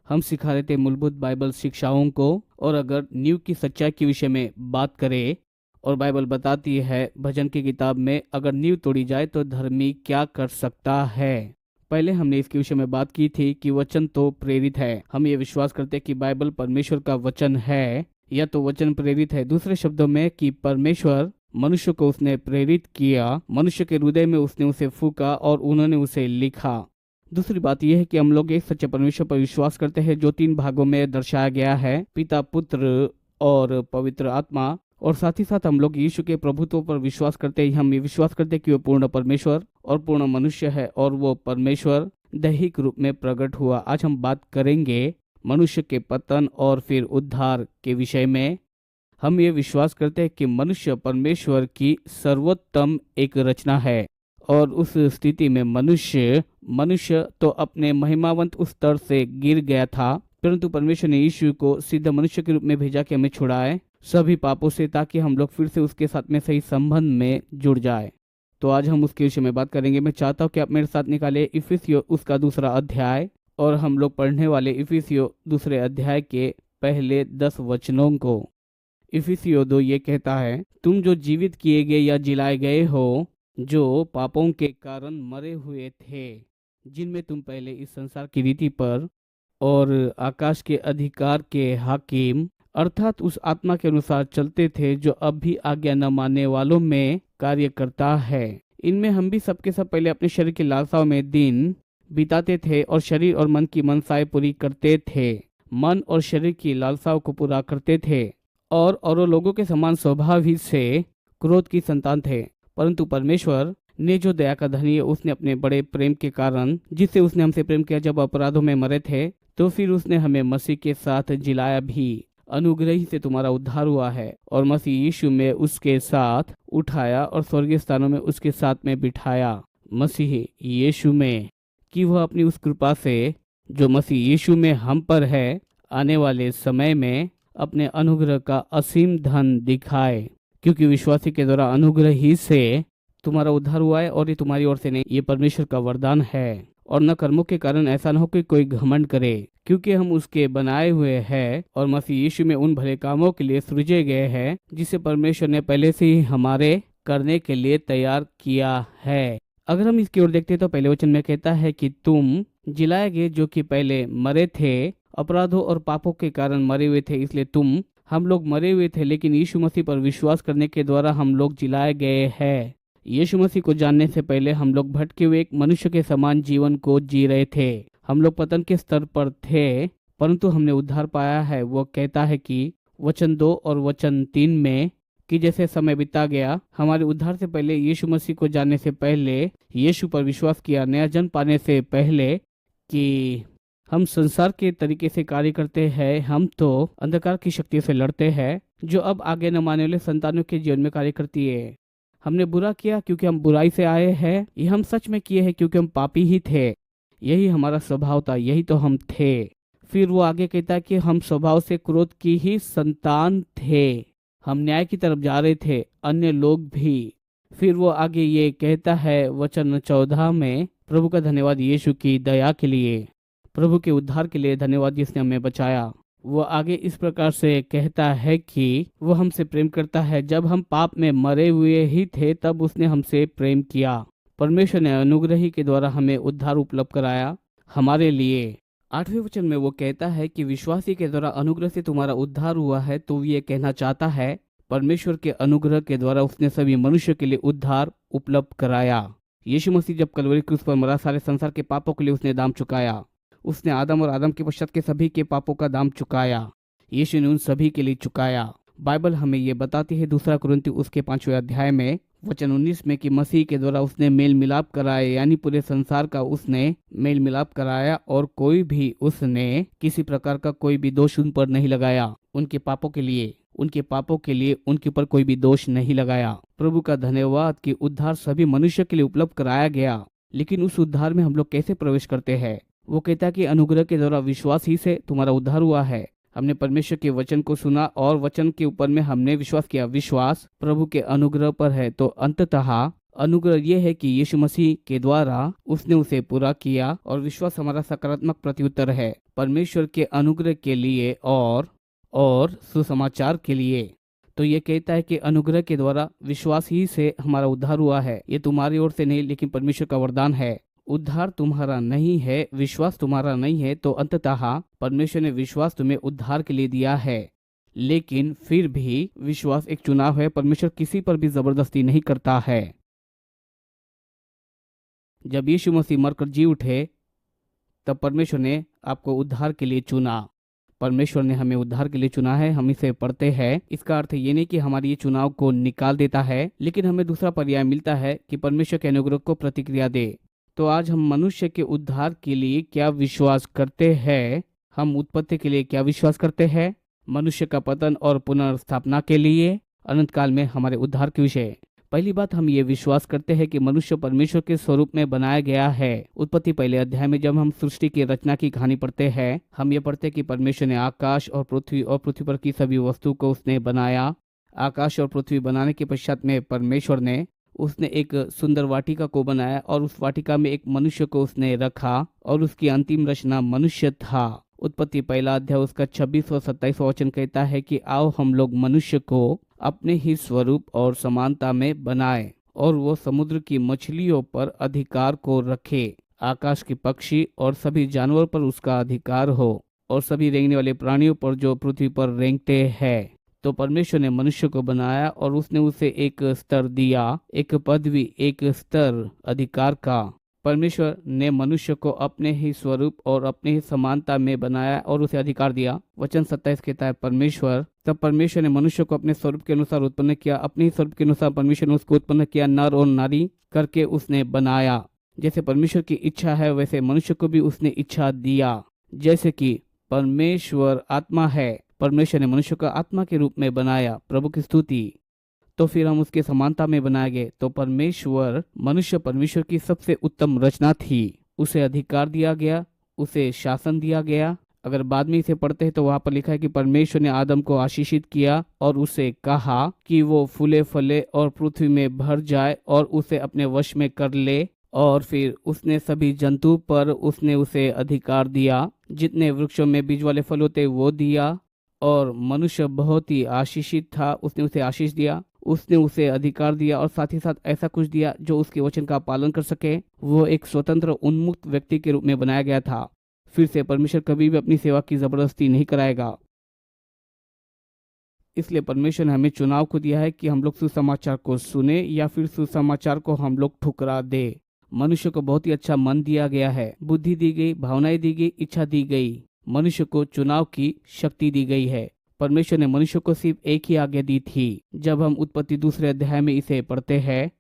हम सिखा रहे थे मूलभूत बाइबल शिक्षाओं को। और अगर न्यू की सच्चाई के विषय में बात करें, और बाइबल बताती है भजन की किताब में, अगर नींव तोड़ी जाए तो धर्मी क्या कर सकता है। पहले हमने इसके विषय में बात की थी कि वचन तो प्रेरित है। हम ये विश्वास करते हैं कि बाइबल परमेश्वर का वचन है, या तो वचन प्रेरित है। दूसरे शब्दों में कि परमेश्वर मनुष्य को उसने प्रेरित किया, मनुष्य के हृदय में उसने उसे फूका और उन्होंने उसे लिखा। दूसरी बात यह है कि हम लोग एक सच्चे परमेश्वर पर विश्वास करते हैं जो 3 भागों में दर्शाया गया है, पिता, पुत्र और पवित्र आत्मा। और साथ ही साथ हम लोग यीशु के प्रभुत्व पर विश्वास करते हैं। हम ये विश्वास करते हैं कि वो पूर्ण परमेश्वर और पूर्ण मनुष्य है, और वो परमेश्वर दैहिक रूप में प्रकट हुआ। आज हम बात करेंगे मनुष्य के पतन और फिर उद्धार के विषय में। हम ये विश्वास करते हैं कि मनुष्य परमेश्वर की सर्वोत्तम एक रचना है, और उस स्थिति में मनुष्य तो अपने महिमावंत उस स्तर से गिर गया था, परंतु परमेश्वर ने यीशु को सीधा मनुष्य के रूप में भेजा कि हमें छुड़ाए सभी पापों से, ताकि हम लोग फिर से उसके साथ में सही संबंध में जुड़ जाए। तो आज हम उसके विषय में बात करेंगे। मैं चाहता हूँ कि आप मेरे साथ निकाले इफिसियों उसका 2 अध्याय, और हम लोग पढ़ने वाले इफिसियों 2 अध्याय के पहले 10 वचनों को। इफिसियों 2 ये कहता है, तुम जो जीवित किए गए या जिलाए गए हो, जो पापों के कारण मरे हुए थे, जिनमें तुम पहले इस संसार की रीति पर और आकाश के अधिकार के हाकिम अर्थात उस आत्मा के अनुसार चलते थे, जो अब भी आज्ञा न मानने वालों में कार्य करता है। इनमें हम भी सबके सब पहले अपने शरीर की लालसाओं में दिन बिताते थे और शरीर और मन की मनसाएं पूरी करते थे। मन और शरीर की लालसाओं को पूरा करते थे, और लोगों के समान स्वभाव ही से क्रोध की संतान थे। परंतु परमेश्वर ने जो दया का धनी है, उसने अपने बड़े प्रेम के कारण, जिससे उसने हमसे प्रेम किया जब अपराधों में मरे थे, तो फिर उसने हमें मसीह के साथ जिलाया भी। अनुग्रह ही से तुम्हारा उद्धार हुआ है, और मसीह यीशु में उसके साथ उठाया और स्वर्गीय स्थानों में उसके साथ में बिठाया। मसीह यीशु में कि वह अपनी उस कृपा से जो मसीह यीशु में हम पर है, आने वाले समय में अपने अनुग्रह का असीम धन दिखाए। क्योंकि विश्वासी के द्वारा अनुग्रह ही से तुम्हारा उद्धार हुआ है, और ये तुम्हारी ओर से नहीं, ये परमेश्वर का वरदान है। और न कर्मों के कारण ऐसा न हो कि कोई घमंड करे, क्योंकि हम उसके बनाए हुए हैं और मसीह यीशु में उन भले कामों के लिए सृजे गए हैं, जिसे परमेश्वर ने पहले से ही हमारे करने के लिए तैयार किया है। अगर हम इसकी ओर देखते हैं तो पहले वचन में कहता है कि तुम जिलाए गए जो कि पहले मरे थे, अपराधों और पापों के कारण मरे हुए थे, इसलिए हम लोग मरे हुए थे, लेकिन यीशु मसीह पर विश्वास करने के द्वारा हम लोग जिलाए गए हैं। यीशु मसीह को जानने से पहले हम लोग भटके हुए एक मनुष्य के समान जीवन को जी रहे थे। हम लोग पतन के स्तर पर थे, परंतु हमने उद्धार पाया है। वो कहता है कि वचन 2 और वचन 3 में कि जैसे समय बीता गया, हमारे उद्धार से पहले, यीशु मसीह को जानने से पहले, यीशु पर विश्वास किया, नया जन्म पाने से पहले, कि हम संसार के तरीके से कार्य करते हैं। हम तो अंधकार की शक्ति से लड़ते हैं, जो अब आगे न मानने वाले संतानों के जीवन में कार्य करती है। हमने बुरा किया क्योंकि हम बुराई से आए हैं, ये हम सच में किए हैं क्योंकि हम पापी ही थे। यही हमारा स्वभाव था, यही तो हम थे। फिर वो आगे कहता है कि हम स्वभाव से क्रोध की ही संतान थे। हम न्याय की तरफ जा रहे थे, अन्य लोग भी। फिर वो आगे ये कहता है वचन 14 में, प्रभु का धन्यवाद यीशु की दया के लिए, प्रभु के उद्धार के लिए धन्यवाद जिसने हमें बचाया। वो आगे इस प्रकार से कहता है कि वो हमसे प्रेम करता है। जब हम पाप में मरे हुए ही थे, तब उसने हमसे प्रेम किया। परमेश्वर ने अनुग्रह ही के द्वारा हमें उद्धार उपलब्ध कराया हमारे लिए। 8वें वचन में वो कहता है कि विश्वासी के द्वारा अनुग्रह से तुम्हारा उद्धार हुआ है। तो ये कहना चाहता है परमेश्वर के अनुग्रह के द्वारा उसने सभी मनुष्य के लिए उद्धार उपलब्ध कराया। यीशु मसीह जब कलवरी क्रूस पर मरा, सारे संसार के पापों के लिए उसने दाम चुकाया। उसने आदम और आदम के पश्चात के सभी के पापों का दाम चुकाया। यीशु ने उन सभी के लिए चुकाया। बाइबल हमें ये बताती है 2 कुरिन्ती उसके 5वें अध्याय में वचन 19 में कि मसीह के द्वारा उसने मेल मिलाप कराया, यानी पूरे संसार का उसने मेल मिलाप कराया, और कोई भी उसने किसी प्रकार का कोई भी दोष उन पर नहीं लगाया। उनके पापों के लिए उनके ऊपर कोई भी दोष नहीं लगाया। प्रभु का धन्यवाद कि उद्धार सभी मनुष्य के लिए उपलब्ध कराया गया। लेकिन उस उद्धार में हम लोग कैसे प्रवेश करते हैं? वो कहता है कि अनुग्रह के द्वारा विश्वास ही से तुम्हारा उद्धार हुआ है। हमने परमेश्वर के वचन को सुना और वचन के ऊपर में हमने विश्वास किया। विश्वास प्रभु के अनुग्रह पर है, तो अंततः अनुग्रह यह है कि यीशु मसीह के द्वारा उसने उसे पूरा किया और विश्वास हमारा सकारात्मक प्रत्युत्तर है परमेश्वर के अनुग्रह के लिए और सुसमाचार के लिए। तो ये कहता है कि अनुग्रह के द्वारा विश्वास ही से हमारा उद्धार हुआ है। ये तुम्हारी ओर से नहीं लेकिन परमेश्वर का वरदान है। उद्धार तुम्हारा नहीं है, विश्वास तुम्हारा नहीं है, तो अंततः परमेश्वर ने विश्वास तुम्हें उद्धार के लिए दिया है। लेकिन फिर भी विश्वास एक चुनाव है। परमेश्वर किसी पर भी जबरदस्ती नहीं करता है। जब यीशु मसीह मरकर जी उठे तब परमेश्वर ने आपको उद्धार के लिए चुना। परमेश्वर ने हमें उद्धार के लिए चुना है। हम इसे पढ़ते हैं। इसका अर्थ ये नहीं कि हमारी ये चुनाव को निकाल देता है, लेकिन हमें दूसरा पर्याय मिलता है कि परमेश्वर के अनुग्रह को प्रतिक्रिया दे। तो आज हम मनुष्य के उद्धार के लिए क्या विश्वास करते हैं? हम उत्पत्ति के लिए क्या विश्वास करते हैं? मनुष्य का पतन और पुनर्स्थापना के लिए, अनंत काल में हमारे उद्धार के विषय। पहली बात, हम ये विश्वास करते हैं कि मनुष्य परमेश्वर के स्वरूप में बनाया गया है। उत्पत्ति पहले अध्याय में जब हम सृष्टि की रचना की कहानी पढ़ते हैं, हम ये पढ़ते हैं कि परमेश्वर ने आकाश और पृथ्वी पर की सभी वस्तु को उसने बनाया। आकाश और पृथ्वी बनाने के पश्चात में परमेश्वर ने उसने एक सुंदर वाटिका को बनाया और उस वाटिका में एक मनुष्य को उसने रखा और उसकी अंतिम रचना मनुष्य था। उत्पत्ति पहला अध्याय उसका 26 और 27 वचन कहता है कि आओ हम लोग मनुष्य को अपने ही स्वरूप और समानता में बनाए और वो समुद्र की मछलियों पर अधिकार को रखे, आकाश के पक्षी और सभी जानवर पर उसका अधिकार हो और सभी रेंगने वाले प्राणियों पर जो पृथ्वी पर रेंगते हैं। तो परमेश्वर ने मनुष्य को बनाया और उसने उसे एक स्तर दिया, एक पदवी, एक स्तर अधिकार का। परमेश्वर ने मनुष्य को अपने ही स्वरूप और अपने ही समानता में बनाया और उसे अधिकार दिया। वचन 27 कहता है तब परमेश्वर ने मनुष्य को अपने स्वरूप के अनुसार उत्पन्न किया, अपने ही स्वरूप के अनुसार परमेश्वर ने उसको उत्पन्न किया, नर और नारी करके उसने बनाया। जैसे परमेश्वर की इच्छा है वैसे मनुष्य को भी उसने इच्छा दिया। जैसे कि परमेश्वर आत्मा है, परमेश्वर ने मनुष्य को आत्मा के रूप में बनाया। प्रभु की स्तुति। तो फिर हम उसके समानता में बनाए गए। तो मनुष्य परमेश्वर की सबसे उत्तम रचना थी। उसे अधिकार दिया गया, उसे शासन दिया गया। अगर बाद में इसे पढ़ते हैं तो वहां पर लिखा है कि परमेश्वर ने आदम को आशीषित किया और उसे कहा कि वो फूले फले और पृथ्वी में भर जाए और उसे अपने वश में कर ले। और फिर उसने सभी जंतु पर उसने उसे अधिकार दिया, जितने वृक्षों में बीज वाले फल होते वो दिया। और मनुष्य बहुत ही आशीषित था, उसने उसे आशीष दिया, उसने उसे अधिकार दिया और साथ ही साथ ऐसा कुछ दिया जो उसके वचन का पालन कर सके। वो एक स्वतंत्र उन्मुक्त व्यक्ति के रूप में बनाया गया था। फिर से परमेश्वर कभी भी अपनी सेवा की जबरदस्ती नहीं कराएगा। इसलिए परमेश्वर ने हमें चुनाव को दिया है कि हम लोग सुसमाचार को सुने या फिर सुसमाचार को हम लोग ठुकरा दे। मनुष्य को बहुत ही अच्छा मन दिया गया है, बुद्धि दी गई, भावनाएं दी गई, इच्छा दी गई। मनुष्य को चुनाव की शक्ति दी गई है। परमेश्वर ने मनुष्य को सिर्फ एक ही आज्ञा दी थी। जब हम उत्पत्ति दूसरे अध्याय में इसे पढ़ते हैं,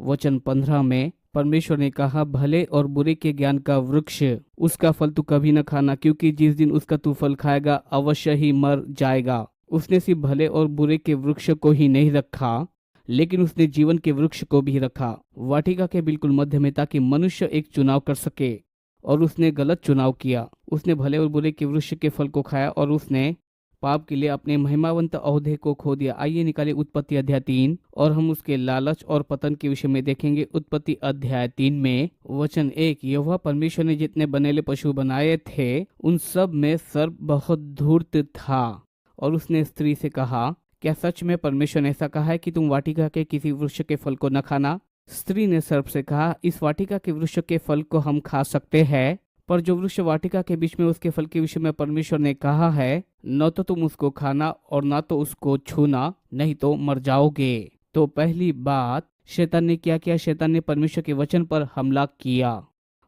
वचन 15 में परमेश्वर ने कहा, भले और बुरे के ज्ञान का वृक्ष, उसका फल तू कभी न खाना, क्योंकि जिस दिन उसका तू फल खाएगा अवश्य ही मर जाएगा। उसने सिर्फ भले और बुरे के वृक्ष को ही नहीं रखा, लेकिन उसने जीवन के वृक्ष को भी रखा, वाटिका के बिल्कुल मध्य में, ताकि मनुष्य एक चुनाव कर सके। और उसने गलत चुनाव किया। उसने भले और बुरे के वृक्ष के फल को खाया और उसने पाप के लिए अपने महिमावंत ओहदे को खो दिया। आइए निकाले उत्पत्ति अध्याय 3 और हम उसके लालच और पतन के विषय में देखेंगे। उत्पत्ति अध्याय 3 में वचन 1, यहोवा परमेश्वर ने जितने बनेले पशु बनाए थे उन सब में सर्प बहुत धूर्त था। और उसने स्त्री से कहा, क्या सच में परमेश्वर ने ऐसा कहा है कि तुम वाटिका के किसी वृक्ष के फल को न खाना? स्त्री ने सर्प से कहा, इस वाटिका के वृक्ष के फल को हम खा सकते हैं, पर जो वृक्ष वाटिका के बीच में उसके फल के विषय में परमेश्वर ने कहा है, न तो तुम उसको खाना और न तो उसको छूना, नहीं तो मर जाओगे। तो पहली बात शैतान ने क्या किया? शैतान ने परमेश्वर के वचन पर हमला किया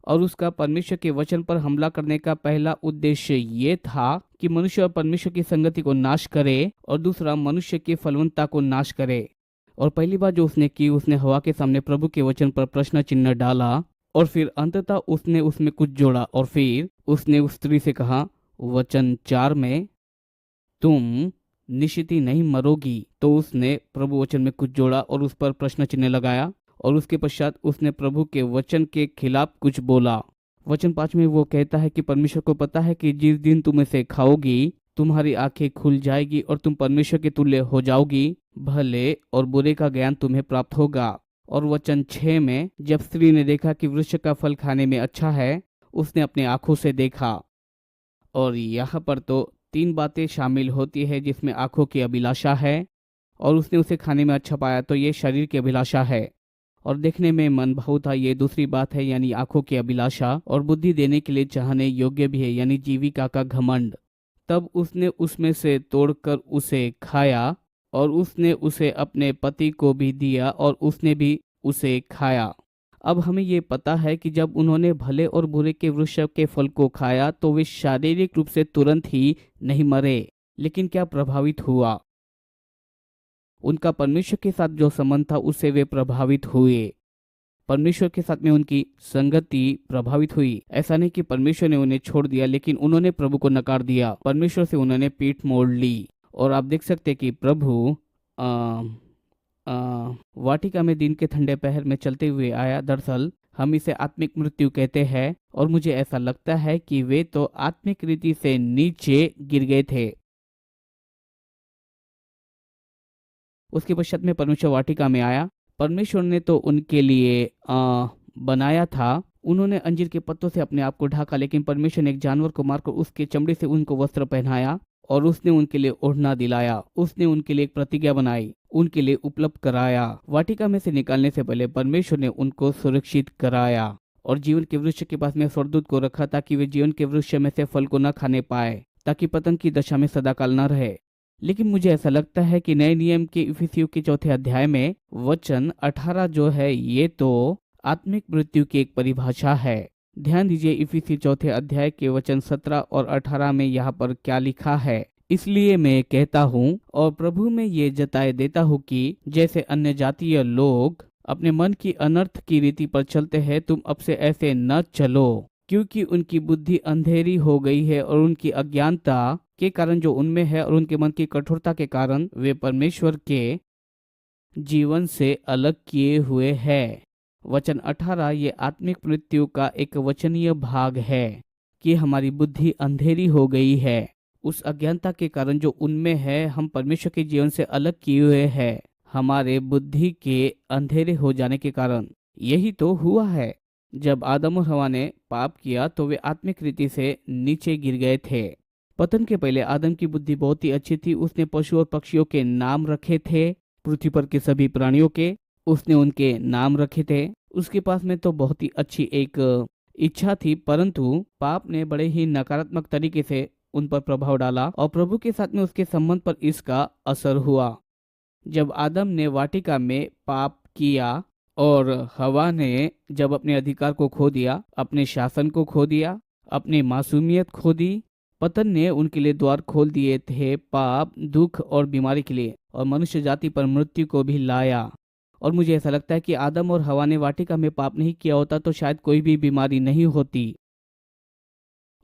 और उसका परमेश्वर के वचन पर हमला करने का पहला उद्देश्य ये था कि मनुष्य और परमेश्वर की संगति को नाश करे और दूसरा मनुष्य की फलवंतता को नाश करे। और पहली बात जो उसने की, उसने हवा के सामने प्रभु के वचन पर प्रश्न चिन्ह डाला और फिर अंततः उसने उसमें कुछ जोड़ा। और फिर उसने उस स्त्री से कहा, वचन 4 में, तुम निश्चित ही नहीं मरोगी। तो उसने प्रभु वचन में कुछ जोड़ा और उस पर प्रश्न चिन्ह लगाया और उसके पश्चात उसने प्रभु के वचन के खिलाफ कुछ बोला। वचन 5 में वो कहता है कि परमेश्वर को पता है कि जिस दिन तुम इसे खाओगी तुम्हारी आंखें खुल जाएगी और तुम परमेश्वर के तुल्य हो जाओगी, भले और बुरे का ज्ञान तुम्हें प्राप्त होगा। और वचन 6 में, जब स्त्री ने देखा कि वृक्ष का फल खाने में अच्छा है, उसने अपनी आंखों से देखा। और यहाँ पर तो 3 बातें शामिल होती है, जिसमें आंखों की अभिलाषा है, और उसने उसे खाने में अच्छा पाया, तो ये शरीर की अभिलाषा है। और देखने में मन भाऊ था, ये दूसरी बात है, यानी आंखों की अभिलाषा। और बुद्धि देने के लिए चाहने योग्य भी है, यानी जीविका का घमंड। तब उसने उसमें से तोड़कर उसे खाया, और उसने उसे अपने पति को भी दिया, और उसने भी उसे खाया। अब हमें ये पता है कि जब उन्होंने भले और बुरे के वृक्ष के फल को खाया, तो वे शारीरिक रूप से तुरंत ही नहीं मरे, लेकिन क्या प्रभावित हुआ? उनका परमेश्वर के साथ जो संबंध था, उससे वे प्रभावित हुए। परमेश्वर के साथ में उनकी संगति प्रभावित हुई। ऐसा नहीं कि परमेश्वर ने उन्हें छोड़ दिया, लेकिन उन्होंने प्रभु को नकार दिया। परमेश्वर से उन्होंने पीठ मोड़ ली। और आप देख सकते हैं कि प्रभु वाटिका में दिन के ठंडे पहर में चलते हुए आया। दरअसल हम इसे आत्मिक मृत्यु कहते हैं, और मुझे ऐसा लगता है कि वे तो आत्मिक रीति से नीचे गिर गए थे। उसके पश्चात में परमेश्वर वाटिका में आया। परमेश्वर ने तो उनके लिए बनाया था। उन्होंने अंजीर के पत्तों से अपने आप को ढाका, लेकिन परमेश्वर ने एक जानवर को मारकर उसके चमड़े से उनको वस्त्र पहनाया, और उसने उनके लिए ओढ़ना दिलाया। उसने उनके लिए एक प्रतिज्ञा बनाई, उनके लिए उपलब्ध कराया। वाटिका में से निकालने से पहले परमेश्वर ने उनको सुरक्षित कराया, और जीवन के वृक्ष के पास में स्वर्गदूत को रखा, ताकि वे जीवन के वृक्ष में से फल को न खाने पाए, ताकि पतन की दशा में सदाकाल न रहे। लेकिन मुझे ऐसा लगता है कि नए नियम के इफिसियों के 4 अध्याय में वचन 18 जो है, ये तो आत्मिक मृत्यु की एक परिभाषा है। ध्यान दीजिए, इफिसी 4 अध्याय के वचन 17 और 18 में यहाँ पर क्या लिखा है। इसलिए मैं कहता हूँ और प्रभु में ये जताए देता हूँ कि जैसे अन्य जातीय लोग अपने मन की अनर्थ की रीति पर चलते हैं, तुम अब से ऐसे न चलो, क्योंकि उनकी बुद्धि अंधेरी हो गई है, और उनकी अज्ञानता के कारण जो उनमें है, और उनके मन की कठोरता के कारण वे परमेश्वर के जीवन से अलग किए हुए हैं। वचन 18 ये आत्मिक मृत्यु का एक वचनीय भाग है कि हमारी बुद्धि अंधेरी हो गई है। उस अज्ञानता के कारण जो उनमें है, हम परमेश्वर के जीवन से अलग किए हुए हैं, हमारे बुद्धि के अंधेरे हो जाने के कारण। यही तो हुआ है। जब आदम और हवा ने पाप किया, तो वे आत्मिक रीति से नीचे गिर गए थे। पतन के पहले आदम की बुद्धि बहुत ही अच्छी थी। उसने पशु और पक्षियों के नाम रखे थे, पृथ्वी पर के सभी प्राणियों के उसने उनके नाम रखे थे। उसके पास में तो बहुत ही अच्छी एक इच्छा थी, परंतु पाप ने बड़े ही नकारात्मक तरीके से उन पर प्रभाव डाला, और प्रभु के साथ में उसके संबंध पर इसका असर हुआ। जब आदम ने वाटिका में पाप किया, और हवा ने जब अपने अधिकार को खो दिया, अपने शासन को खो दिया, अपनी मासूमियत खो दी, पतन ने उनके लिए द्वार खोल दिए थे पाप, दुख और बीमारी के लिए, और मनुष्य जाति पर मृत्यु को भी लाया। और मुझे ऐसा लगता है कि आदम और हवा ने वाटिका में पाप नहीं किया होता, तो शायद कोई भी बीमारी नहीं होती,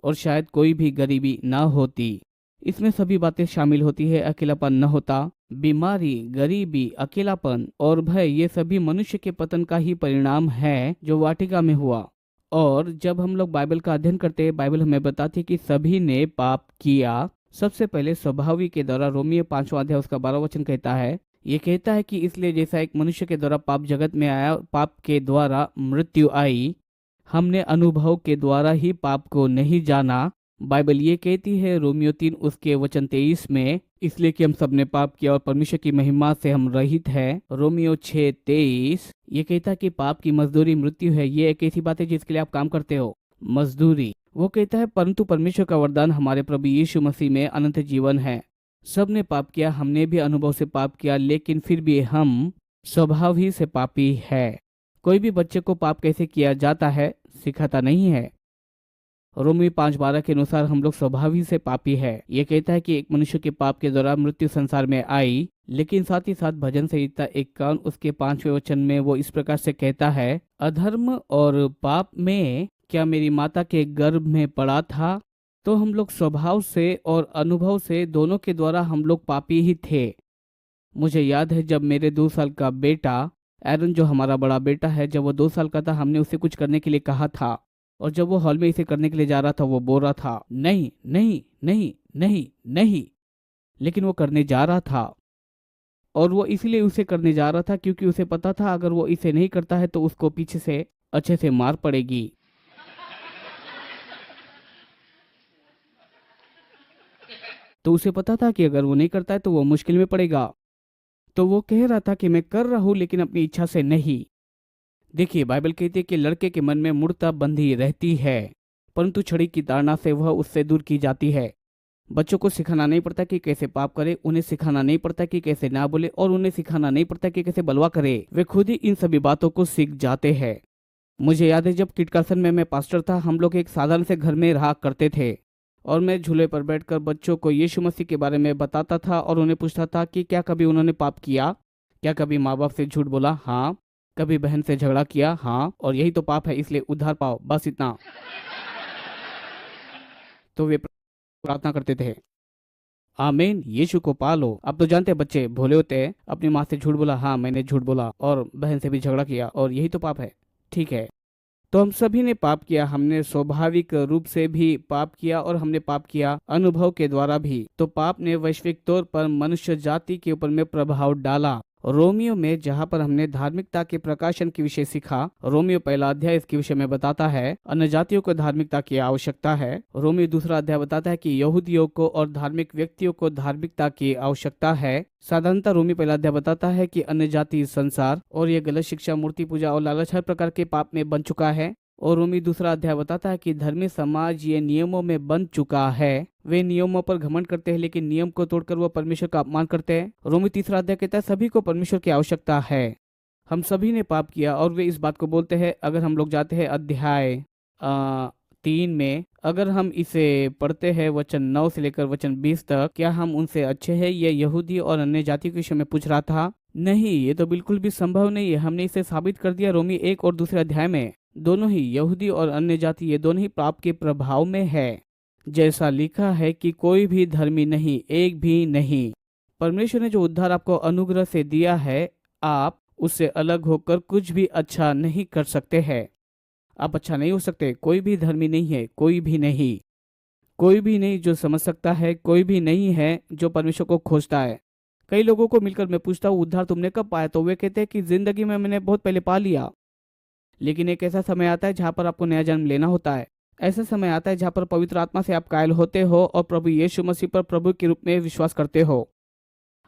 और शायद कोई भी गरीबी ना होती। इसमें सभी बातें शामिल होती है। अकेलापन न होता, बीमारी, गरीबी, अकेलापन और भय, ये सभी मनुष्य के पतन का ही परिणाम है जो वाटिका में हुआ। और जब हम लोग बाइबल का अध्ययन करते हैं, बाइबल हमें बताती है कि सभी ने पाप किया। सबसे पहले स्वभावी के द्वारा, रोमियो 5वां अध्याय उसका 12 वचन कहता है, ये कहता है कि इसलिए जैसा एक मनुष्य के द्वारा पाप जगत में आया, पाप के द्वारा मृत्यु आई, हमने अनुभव के द्वारा ही पाप को नहीं जाना। बाइबल ये कहती है रोमियो 3 उसके वचन 23 में, इसलिए कि हम सब ने पाप किया और परमेश्वर की महिमा से हम रहित हैं। रोमियो 6:23 ये कहता है कि पाप की मजदूरी मृत्यु है। ये एक ऐसी बात है जिसके लिए आप काम करते हो, मजदूरी। वो कहता है परंतु परमेश्वर का वरदान हमारे प्रभु यीशु मसीह में अनंत जीवन है। सब ने पाप किया, हमने भी अनुभव से पाप किया, लेकिन फिर भी हम स्वभाव ही से पापी है। कोई भी बच्चे को पाप कैसे किया जाता है सिखाता नहीं है। रोमी 5:12 के अनुसार हम लोग स्वभाव ही से पापी है। ये कहता है कि एक मनुष्य के पाप के द्वारा मृत्यु संसार में आई, लेकिन साथ ही साथ भजन संहिता 51 उसके 5वें वचन में वो इस प्रकार से कहता है, अधर्म और पाप में क्या मेरी माता के गर्भ में पड़ा था। तो हम लोग स्वभाव से और अनुभव से दोनों के द्वारा हम लोग पापी ही थे। मुझे याद है जब मेरे 2 साल का बेटा एरन, जो हमारा बड़ा बेटा है, जब वो 2 साल का था, हमने उसे कुछ करने के लिए कहा था, और जब वो हॉल में इसे करने के लिए जा रहा था, वो बोल रहा था नहीं नहीं नहीं नहीं नहीं, लेकिन वो करने जा रहा था। और वो इसीलिए उसे करने जा रहा था क्योंकि उसे पता था अगर वो इसे नहीं करता है तो उसको पीछे से अच्छे से मार पड़ेगी। तो उसे पता था कि अगर वो नहीं करता है तो वो मुश्किल में पड़ेगा। तो वो कह रहा था कि मैं कर रहा हूं लेकिन अपनी इच्छा से नहीं। देखिए, बाइबल कहती है कि लड़के के मन में मूर्खता बंधी रहती है, परंतु छड़ी की ताड़ना से वह उससे दूर की जाती है। बच्चों को सिखाना नहीं पड़ता कि कैसे पाप करे, उन्हें सिखाना नहीं पड़ता कि कैसे ना बोले, और उन्हें सिखाना नहीं पड़ता कि कैसे बलवा करे। वे खुद ही इन सभी बातों को सीख जाते हैं। मुझे याद है जब किटकासन में मैं पास्टर था, हम लोग एक साधारण से घर में रहा करते थे और मैं झूले पर बैठकर बच्चों को यीशु मसीह के बारे में बताता था और उन्हें पूछता था कि क्या कभी उन्होंने पाप किया, क्या कभी माँ बाप से झूठ बोला, हाँ, कभी बहन से झगड़ा किया, हाँ, और यही तो पाप है इसलिए उद्धार पाओ, बस इतना। तो वे प्रार्थना करते थे, आमीन, यीशु को पालो। अब तो जानते हैं बच्चे भोले होते हैं, अपनी माँ से झूठ बोला, हाँ मैंने झूठ बोला, और बहन से भी झगड़ा किया और यही तो पाप है। ठीक है, तो हम सभी ने पाप किया, हमने स्वाभाविक रूप से भी पाप किया और हमने पाप किया अनुभव के द्वारा भी। तो पाप ने वैश्विक तौर पर मनुष्य जाति के ऊपर में प्रभाव डाला। रोमियो में जहाँ पर हमने धार्मिकता के प्रकाशन के विषय सीखा, रोमियो पहला अध्याय इसके विषय में बताता है अन्य जातियों को धार्मिकता की आवश्यकता है। रोमियो दूसरा अध्याय बताता है कि यहूदियों को और धार्मिक व्यक्तियों को धार्मिकता की आवश्यकता है। साधारणतः रोमियो पहला अध्याय बताता है कि अन्य जाति संसार और ये गलत शिक्षा, मूर्ति पूजा और लालच हर प्रकार के पाप में बन चुका है। और रोमी दूसरा अध्याय बताता है कि धर्मी समाज ये नियमों में बंध चुका है। वे नियमों पर घमंड करते हैं लेकिन नियम को तोड़कर वो परमेश्वर का अपमान करते हैं। रोमी तीसरा अध्याय कहता है सभी को परमेश्वर की आवश्यकता है। हम सभी ने पाप किया और वे इस बात को बोलते हैं। अगर हम लोग जाते हैं अध्याय 3 में, अगर हम इसे पढ़ते हैं वचन 9 से लेकर वचन 20 तक, क्या हम उनसे अच्छे हैं? ये यहूदी और अन्य जाति के विषय में पूछ रहा था। नहीं, ये तो बिल्कुल भी संभव नहीं है। हमने इसे साबित कर दिया रोमी 1 और दूसरे अध्याय में। दोनों ही यहूदी और अन्य जाति ये दोनों ही पाप के प्रभाव में है। जैसा लिखा है कि कोई भी धर्मी नहीं, एक भी नहीं। परमेश्वर ने जो उद्धार आपको अनुग्रह से दिया है, आप उससे अलग होकर कुछ भी अच्छा नहीं कर सकते हैं। आप अच्छा नहीं हो सकते। कोई भी धर्मी नहीं है, कोई भी नहीं, कोई भी नहीं जो समझ सकता है, कोई भी नहीं है जो परमेश्वर को खोजता है। कई लोगों को मिलकर मैं पूछता हूँ उद्धार तुमने कब पाया, तो वे कहते हैं कि जिंदगी में मैंने बहुत पहले पा लिया। लेकिन एक ऐसा समय आता है जहाँ पर आपको नया जन्म लेना होता है। ऐसा समय आता है जहाँ पर पवित्र आत्मा से आप कायल होते हो और प्रभु यीशु मसीह पर प्रभु के रूप में विश्वास करते हो।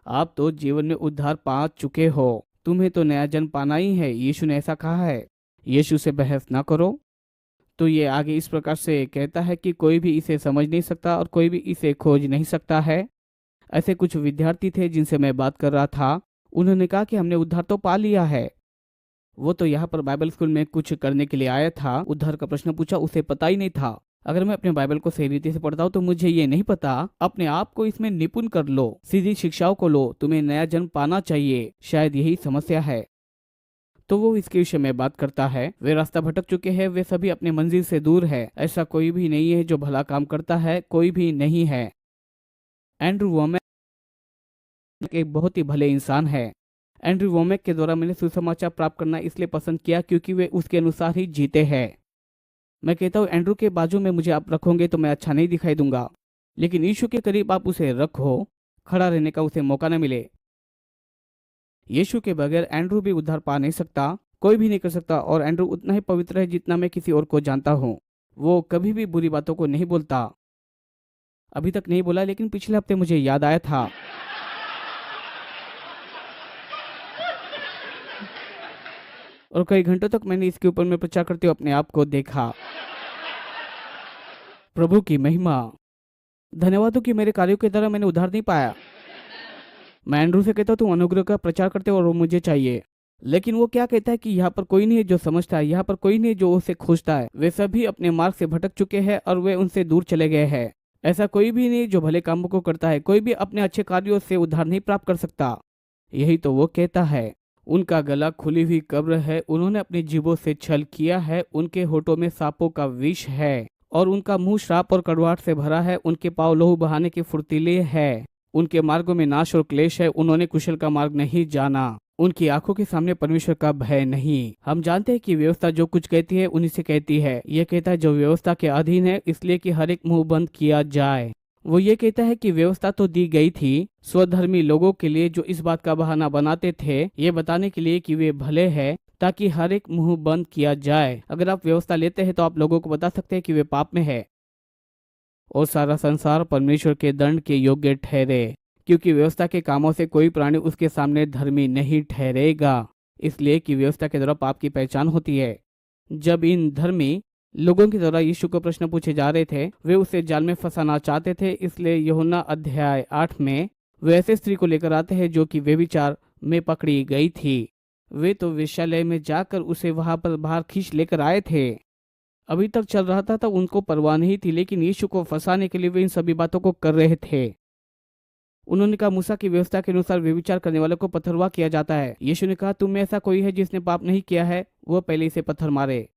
आप तो जीवन में उद्धार पा चुके हो, तुम्हें तो नया जन्म पाना ही है। यीशु ने ऐसा कहा है। यीशु से बहस ना करो। तो ये आगे इस प्रकार से कहता है कि कोई भी इसे समझ नहीं सकता और कोई भी इसे खोज नहीं सकता है। ऐसे कुछ विद्यार्थी थे जिनसे मैं बात कर रहा था। उन्होंने कहा कि हमने उद्धार तो पा लिया है। वो तो यहाँ पर बाइबल स्कूल में कुछ करने के लिए आया था। उद्धार का प्रश्न पूछा, उसे पता ही नहीं था। अगर मैं अपने बाइबल को सही रीति से पढ़ता हूँ तो मुझे ये नहीं पता। अपने आप को इसमें निपुण कर लो, सीधी शिक्षाओं को लो, तुम्हें नया जन्म पाना चाहिए। शायद यही समस्या है। तो वो इसके विषय में बात करता है। वे रास्ता भटक चुके हैं, वे सभी अपने मंजिल से दूर है। ऐसा कोई भी नहीं है जो भला काम करता है, कोई भी नहीं है। एंड्रू वोमैक एक बहुत ही भले इंसान है। एंड्रू वोमैक के द्वारा मैंने सुसमाचार प्राप्त करना इसलिए पसंद किया क्योंकि वे उसके अनुसार ही जीते हैं। मैं कहता हूँ एंड्रू के बाजू में मुझे आप रखोगे तो मैं अच्छा नहीं दिखाई दूंगा, लेकिन यीशु के करीब आप उसे रखो, खड़ा रहने का उसे मौका न मिले। यीशु के बगैर एंड्रू भी उद्धार पा नहीं सकता, कोई भी नहीं कर सकता। और एंड्रू उतना ही पवित्र है जितना मैं किसी और को जानता हूँ। वो कभी भी बुरी बातों को नहीं बोलता। अभी तक नहीं बोला, लेकिन पिछले हफ्ते मुझे याद आया था। और कई घंटों तक मैंने इसके ऊपर में प्रचार करते हुए अपने आप को देखा। प्रभु की महिमा। धन्यवाद हो कि मेरे कार्यों के द्वारा मैंने उद्धार नहीं पाया। मैं एंड्रू से कहता हूँ तुम अनुग्रह का प्रचार करते हो और वो मुझे चाहिए, लेकिन वो क्या कहता है कि यहाँ पर कोई नहीं है जो समझता है, यहाँ पर कोई नहीं है जो उसे खोजता है। वे सभी अपने मार्ग से भटक चुके हैं और वे उनसे दूर चले गए हैं। ऐसा कोई भी नहीं जो भले कामों को करता है। कोई भी अपने अच्छे कार्यों से उद्धार नहीं प्राप्त कर सकता। यही तो वो कहता है। उनका गला खुली हुई कब्र है, उन्होंने अपनी जीभों से छल किया है, उनके होठों में सांपों का विष है और उनका मुंह श्राप और कड़वाहट से भरा है। उनके पांव लहू बहाने के फुर्तीले है, उनके मार्गों में नाश और क्लेश है, उन्होंने कुशल का मार्ग नहीं जाना। उनकी आंखों के सामने परमेश्वर का भय नहीं। हम जानते हैं कि व्यवस्था जो कुछ कहती है उन्हीं से कहती है। यह कहता है जो व्यवस्था के अधीन है, इसलिए कि हर एक मुंह बंद किया जाए। वो ये कहता है कि व्यवस्था तो दी गई थी स्वधर्मी लोगों के लिए, जो इस बात का बहाना बनाते थे ये बताने के लिए कि वे भले हैं, ताकि हर एक मुंह बंद किया जाए। अगर आप व्यवस्था लेते हैं तो आप लोगों को बता सकते हैं कि वे पाप में है और सारा संसार परमेश्वर के दंड के योग्य ठहरे, क्योंकि व्यवस्था के कामों से कोई प्राणी उसके सामने धर्मी नहीं ठहरेगा, इसलिए कि व्यवस्था के द्वारा पाप की पहचान होती है। जब इन धर्मी लोगों के द्वारा यीशु को प्रश्न पूछे जा रहे थे, वे उसे जाल में फंसाना चाहते थे, इसलिए यूहन्ना अध्याय 8 में वे ऐसे स्त्री को लेकर आते हैं जो कि व्यभिचार में पकड़ी गई थी। वे तो वेश्यालय में जाकर उसे वहां पर बाहर खींच लेकर आए थे। अभी तक चल रहा था तब उनको परवाह नहीं थी, लेकिन यीशु को फंसाने के लिए वे इन सभी बातों को कर रहे थे। उन्होंने कहा, मूसा की व्यवस्था के अनुसार व्यभिचार करने वालों को पत्थरवाह किया जाता है। यीशु ने कहा, तुम में ऐसा कोई है जिसने पाप नहीं किया है, वह पहले इसे पत्थर मारे।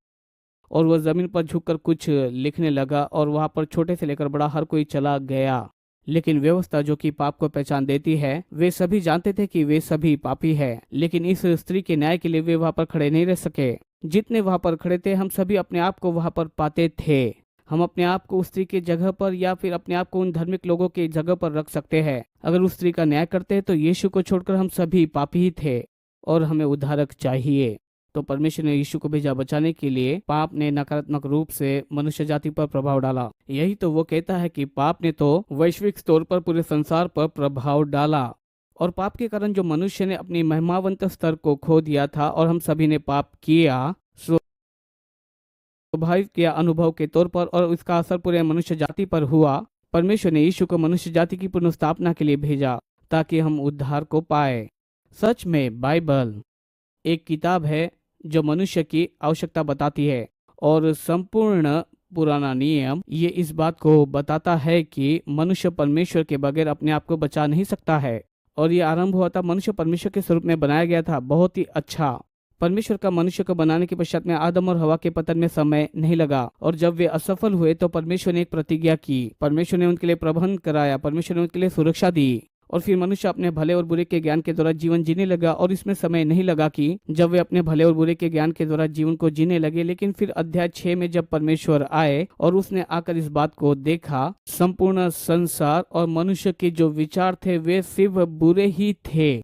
और वह जमीन पर झुककर कुछ लिखने लगा और वहां पर छोटे से लेकर बड़ा हर कोई चला गया। लेकिन व्यवस्था जो कि पाप को पहचान देती है, वे सभी जानते थे कि वे सभी पापी है, लेकिन इस स्त्री के न्याय के लिए वे वहां पर खड़े नहीं रह सके। जितने वहां पर खड़े थे, हम सभी अपने आप को वहां पर पाते थे। हम अपने आप को उस स्त्री की जगह पर या फिर अपने आप को उन धार्मिक लोगों की जगह पर रख सकते हैं। अगर उस स्त्री का न्याय करते हैं तो यीशु को छोड़कर हम सभी पापी ही थे और हमें उद्धारक चाहिए। तो परमेश्वर ने यीशु को भेजा बचाने के लिए। पाप ने नकारात्मक रूप से मनुष्य जाति पर प्रभाव डाला। यही तो वो कहता है कि पाप ने तो वैश्विक स्तर पर पूरे संसार पर प्रभाव डाला, और पाप के कारण जो मनुष्य ने अपनी महिमावंत स्तर को खो दिया था और हम सभी ने पाप किया, स्वाभाविक या अनुभव के तौर पर, और इसका असर पूरे मनुष्य जाति पर हुआ। परमेश्वर ने यीशु को मनुष्य जाति की पुनर्स्थापना के लिए भेजा ताकि हम उद्धार को पाए। सच में बाइबल एक किताब है जो मनुष्य की आवश्यकता बताती है, और संपूर्ण पुराना नियम ये इस बात को बताता है कि मनुष्य परमेश्वर के बगैर अपने आप को बचा नहीं सकता है। और ये आरंभ हुआ था, मनुष्य परमेश्वर के स्वरूप में बनाया गया था, बहुत ही अच्छा। परमेश्वर का मनुष्य को बनाने के पश्चात में आदम और हवा के पतन में समय नहीं लगा, और जब वे असफल हुए तो परमेश्वर ने एक प्रतिज्ञा की। परमेश्वर ने उनके लिए प्रबंध कराया, परमेश्वर ने उनके लिए सुरक्षा दी, और फिर मनुष्य अपने भले और बुरे के ज्ञान के द्वारा जीवन जीने लगा। और इसमें समय नहीं लगा कि जब वे अपने भले और बुरे के ज्ञान के द्वारा जीवन को जीने लगे, लेकिन फिर अध्याय 6 में जब परमेश्वर आए और उसने आकर इस बात को देखा, संपूर्ण संसार और मनुष्य के जो विचार थे वे सिर्फ बुरे ही थे।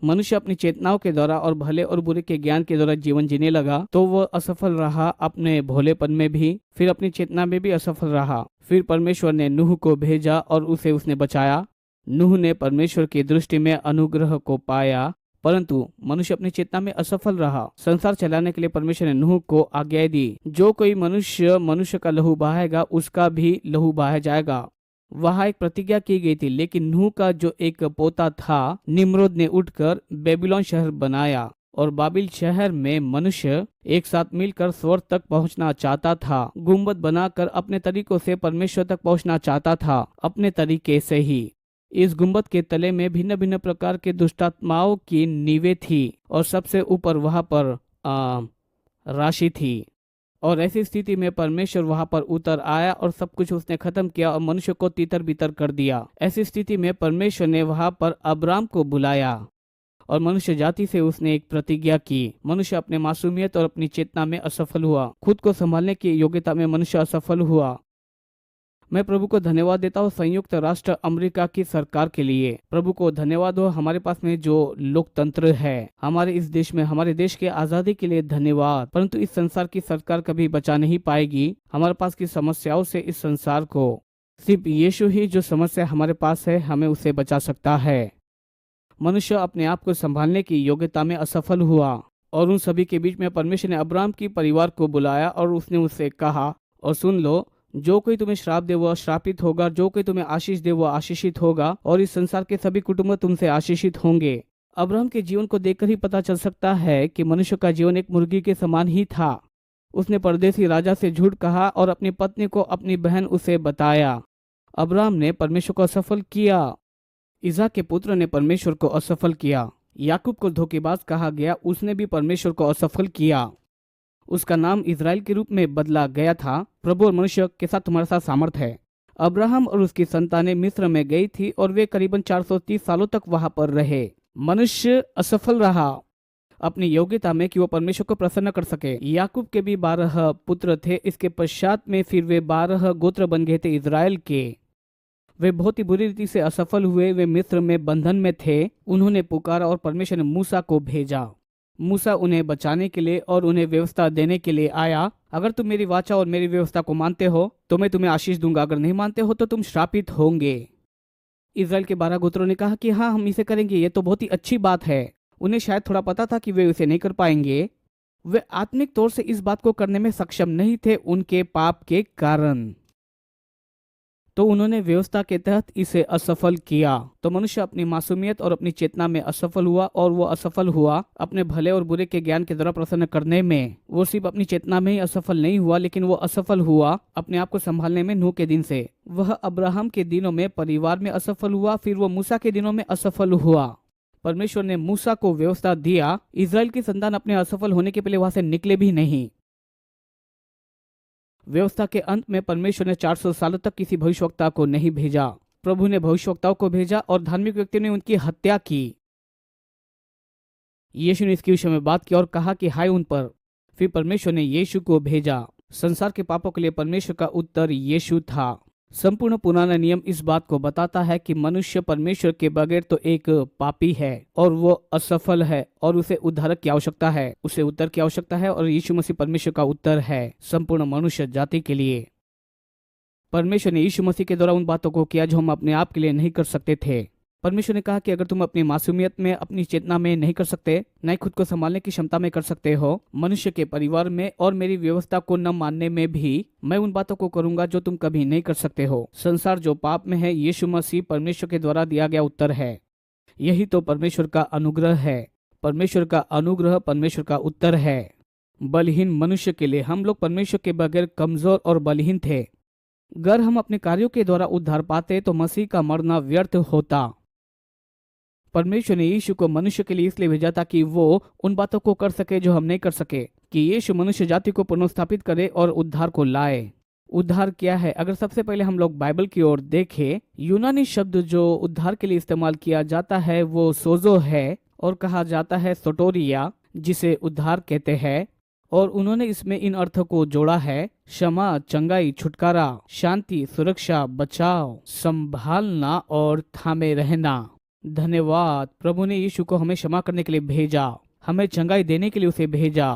मनुष्य अपनी चेतनाओं के द्वारा और भले और बुरे के ज्ञान के द्वारा जीवन जीने लगा, तो वह असफल रहा अपने भोलेपन में भी, फिर अपनी चेतना में भी असफल रहा। फिर परमेश्वर ने नूह को भेजा और उसे उसने बचाया। नूह ने परमेश्वर की दृष्टि में अनुग्रह को पाया, परंतु मनुष्य अपनी चेतना में असफल रहा। संसार चलाने के लिए परमेश्वर ने नूह को आज्ञा दी, जो कोई मनुष्य का लहू बहाएगा उसका भी लहू बहाया जाएगा। वहां एक प्रतिज्ञा की गई थी, लेकिन नूह का जो एक पोता था निम्रोद ने उठकर बेबीलोन शहर बनाया, और बाबिल शहर में मनुष्य एक साथ मिलकर स्वर्ग तक पहुंचना चाहता था। गुम्बद बनाकर अपने तरीकों से परमेश्वर तक पहुंचना चाहता था, अपने तरीके से ही। इस गुम्बद के तले में भिन्न भिन्न प्रकार के दुष्टात्माओं की नींवें थी, और सबसे ऊपर वहां पर राशि थी। और ऐसी स्थिति में परमेश्वर वहां पर उतर आया और सब कुछ उसने खत्म किया और मनुष्य को तितर बितर कर दिया। ऐसी स्थिति में परमेश्वर ने वहां पर अब्राम को बुलाया और मनुष्य जाति से उसने एक प्रतिज्ञा की। मनुष्य अपने मासूमियत और अपनी चेतना में असफल हुआ, खुद को संभालने की योग्यता में मनुष्य असफल हुआ। मैं प्रभु को धन्यवाद देता हूँ संयुक्त राष्ट्र अमेरिका की सरकार के लिए। प्रभु को धन्यवाद हो हमारे पास में जो लोकतंत्र है, हमारे इस देश में, हमारे देश के आजादी के लिए धन्यवाद। परंतु इस संसार की सरकार कभी बचा नहीं पाएगी हमारे पास की समस्याओं से। इस संसार को सिर्फ यीशु ही, जो समस्या हमारे पास है, हमें उसे बचा सकता है। मनुष्य अपने आप को संभालने की योग्यता में असफल हुआ, और उन सभी के बीच में परमेश्वर ने अब्राहम की परिवार को बुलाया और उसने उससे कहा, और सुन लो, जो कोई तुम्हें श्राप दे वह श्रापित होगा, जो कोई तुम्हें आशीष दे वह आशीषित होगा, और इस संसार के सभी कुटुंब तुमसे आशीषित होंगे। अब्राहम के जीवन को देखकर ही पता चल सकता है कि मनुष्य का जीवन एक मुर्गी के समान ही था। उसने परदेसी राजा से झूठ कहा और अपनी पत्नी को अपनी बहन उसे बताया। अब्राहम ने परमेश्वर को असफल किया। इसहाक के पुत्र ने परमेश्वर को असफल किया। याकूब को धोखेबाज कहा गया, उसने भी परमेश्वर को असफल किया। उसका नाम इजराइल के रूप में बदला गया था। प्रभु और मनुष्य के साथ तुम्हारे साथ सामर्थ है। अब्राहम और उसकी संतानें मिस्र में गई थी और वे करीबन 430 सालों तक वहां पर रहे। मनुष्य असफल रहा अपनी योग्यता में कि वो परमेश्वर को प्रसन्न कर सके। याकूब के भी 12 पुत्र थे। इसके पश्चात में फिर वे 12 गोत्र बन गए थे इजराइल के। वे बहुत ही बुरी रीति से असफल हुए। वे मिस्र में बंधन में थे। उन्होंने पुकारा और परमेश्वर ने मूसा को भेजा। मूसा उन्हें बचाने के लिए और उन्हें व्यवस्था देने के लिए आया। अगर तुम मेरी वाचा और मेरी व्यवस्था को मानते हो तो मैं तुम्हें आशीष दूंगा, अगर नहीं मानते हो तो तुम श्रापित होंगे। इज़राइल के 12 गोत्रों ने कहा कि हाँ, हम इसे करेंगे, ये तो बहुत ही अच्छी बात है। उन्हें शायद थोड़ा पता था कि वे इसे नहीं कर पाएंगे। वे आत्मिक तौर से इस बात को करने में सक्षम नहीं थे उनके पाप के कारण। तो उन्होंने व्यवस्था के तहत इसे असफल किया। तो मनुष्य अपनी मासूमियत और अपनी चेतना में असफल हुआ, और वो असफल हुआ अपने भले और बुरे के ज्ञान के द्वारा प्रसन्न करने में। वो सिर्फ अपनी चेतना में ही असफल नहीं हुआ, लेकिन वो असफल हुआ अपने आप को संभालने में नूह के दिन से। वह अब्राहम के दिनों में परिवार में असफल हुआ, फिर वो मूसा के दिनों में असफल हुआ। परमेश्वर ने मूसा को व्यवस्था दिया। इज़राइल की संतान अपने असफल होने के पहले वहां से निकले भी नहीं। व्यवस्था के अंत में परमेश्वर ने 400 सालों तक किसी भविष्यवक्ता को नहीं भेजा। प्रभु ने भविष्यवक्ताओं को भेजा और धार्मिक व्यक्तियों ने उनकी हत्या की। यीशु ने इसके विषय में बात की और कहा कि हाय उन पर। फिर परमेश्वर ने यीशु को भेजा। संसार के पापों के लिए परमेश्वर का उत्तर यीशु था। संपूर्ण पुराना नियम इस बात को बताता है कि मनुष्य परमेश्वर के बगैर तो एक पापी है और वो असफल है और उसे उद्धारक की आवश्यकता है, उसे उत्तर की आवश्यकता है, और यीशु मसीह परमेश्वर का उत्तर है संपूर्ण मनुष्य जाति के लिए। परमेश्वर ने यीशु मसीह के द्वारा उन बातों को किया जो हम अपने आप के लिए नहीं कर सकते थे। परमेश्वर ने कहा कि अगर तुम अपनी मासूमियत में, अपनी चेतना में नहीं कर सकते, न ही खुद को संभालने की क्षमता में कर सकते हो, मनुष्य के परिवार में और मेरी व्यवस्था को न मानने में भी मैं उन बातों को करूंगा जो तुम कभी नहीं कर सकते हो। संसार जो पाप में है, यीशु मसीह परमेश्वर के द्वारा दिया गया उत्तर है। यही तो परमेश्वर का अनुग्रह है। परमेश्वर का अनुग्रह परमेश्वर का उत्तर है। बलहीन मनुष्य के लिए हम लोग परमेश्वर के बगैर कमजोर और बलहीन थे। अगर हम अपने कार्यों के द्वारा उद्धार पाते तो मसीह का मरना व्यर्थ होता। परमेश्वर ने यीशु को मनुष्य के लिए इसलिए भेजा था कि वो उन बातों को कर सके जो हम नहीं कर सके, कि यीशु मनुष्य जाति को पुनर्स्थापित करे और उद्धार को लाए। उद्धार क्या है? अगर सबसे पहले हम लोग बाइबल की ओर देखें, यूनानी शब्द जो उद्धार के लिए इस्तेमाल किया जाता है वो सोजो है, और कहा जाता है सोटोरिया, जिसे उद्धार कहते हैं। और उन्होंने इसमें इन अर्थों को जोड़ा है: क्षमा, चंगाई, छुटकारा, शांति, सुरक्षा, बचाव, संभालना और थामे रहना। धन्यवाद। प्रभु ने यीशु को हमें क्षमा करने के लिए भेजा, हमें चंगाई देने के लिए उसे भेजा,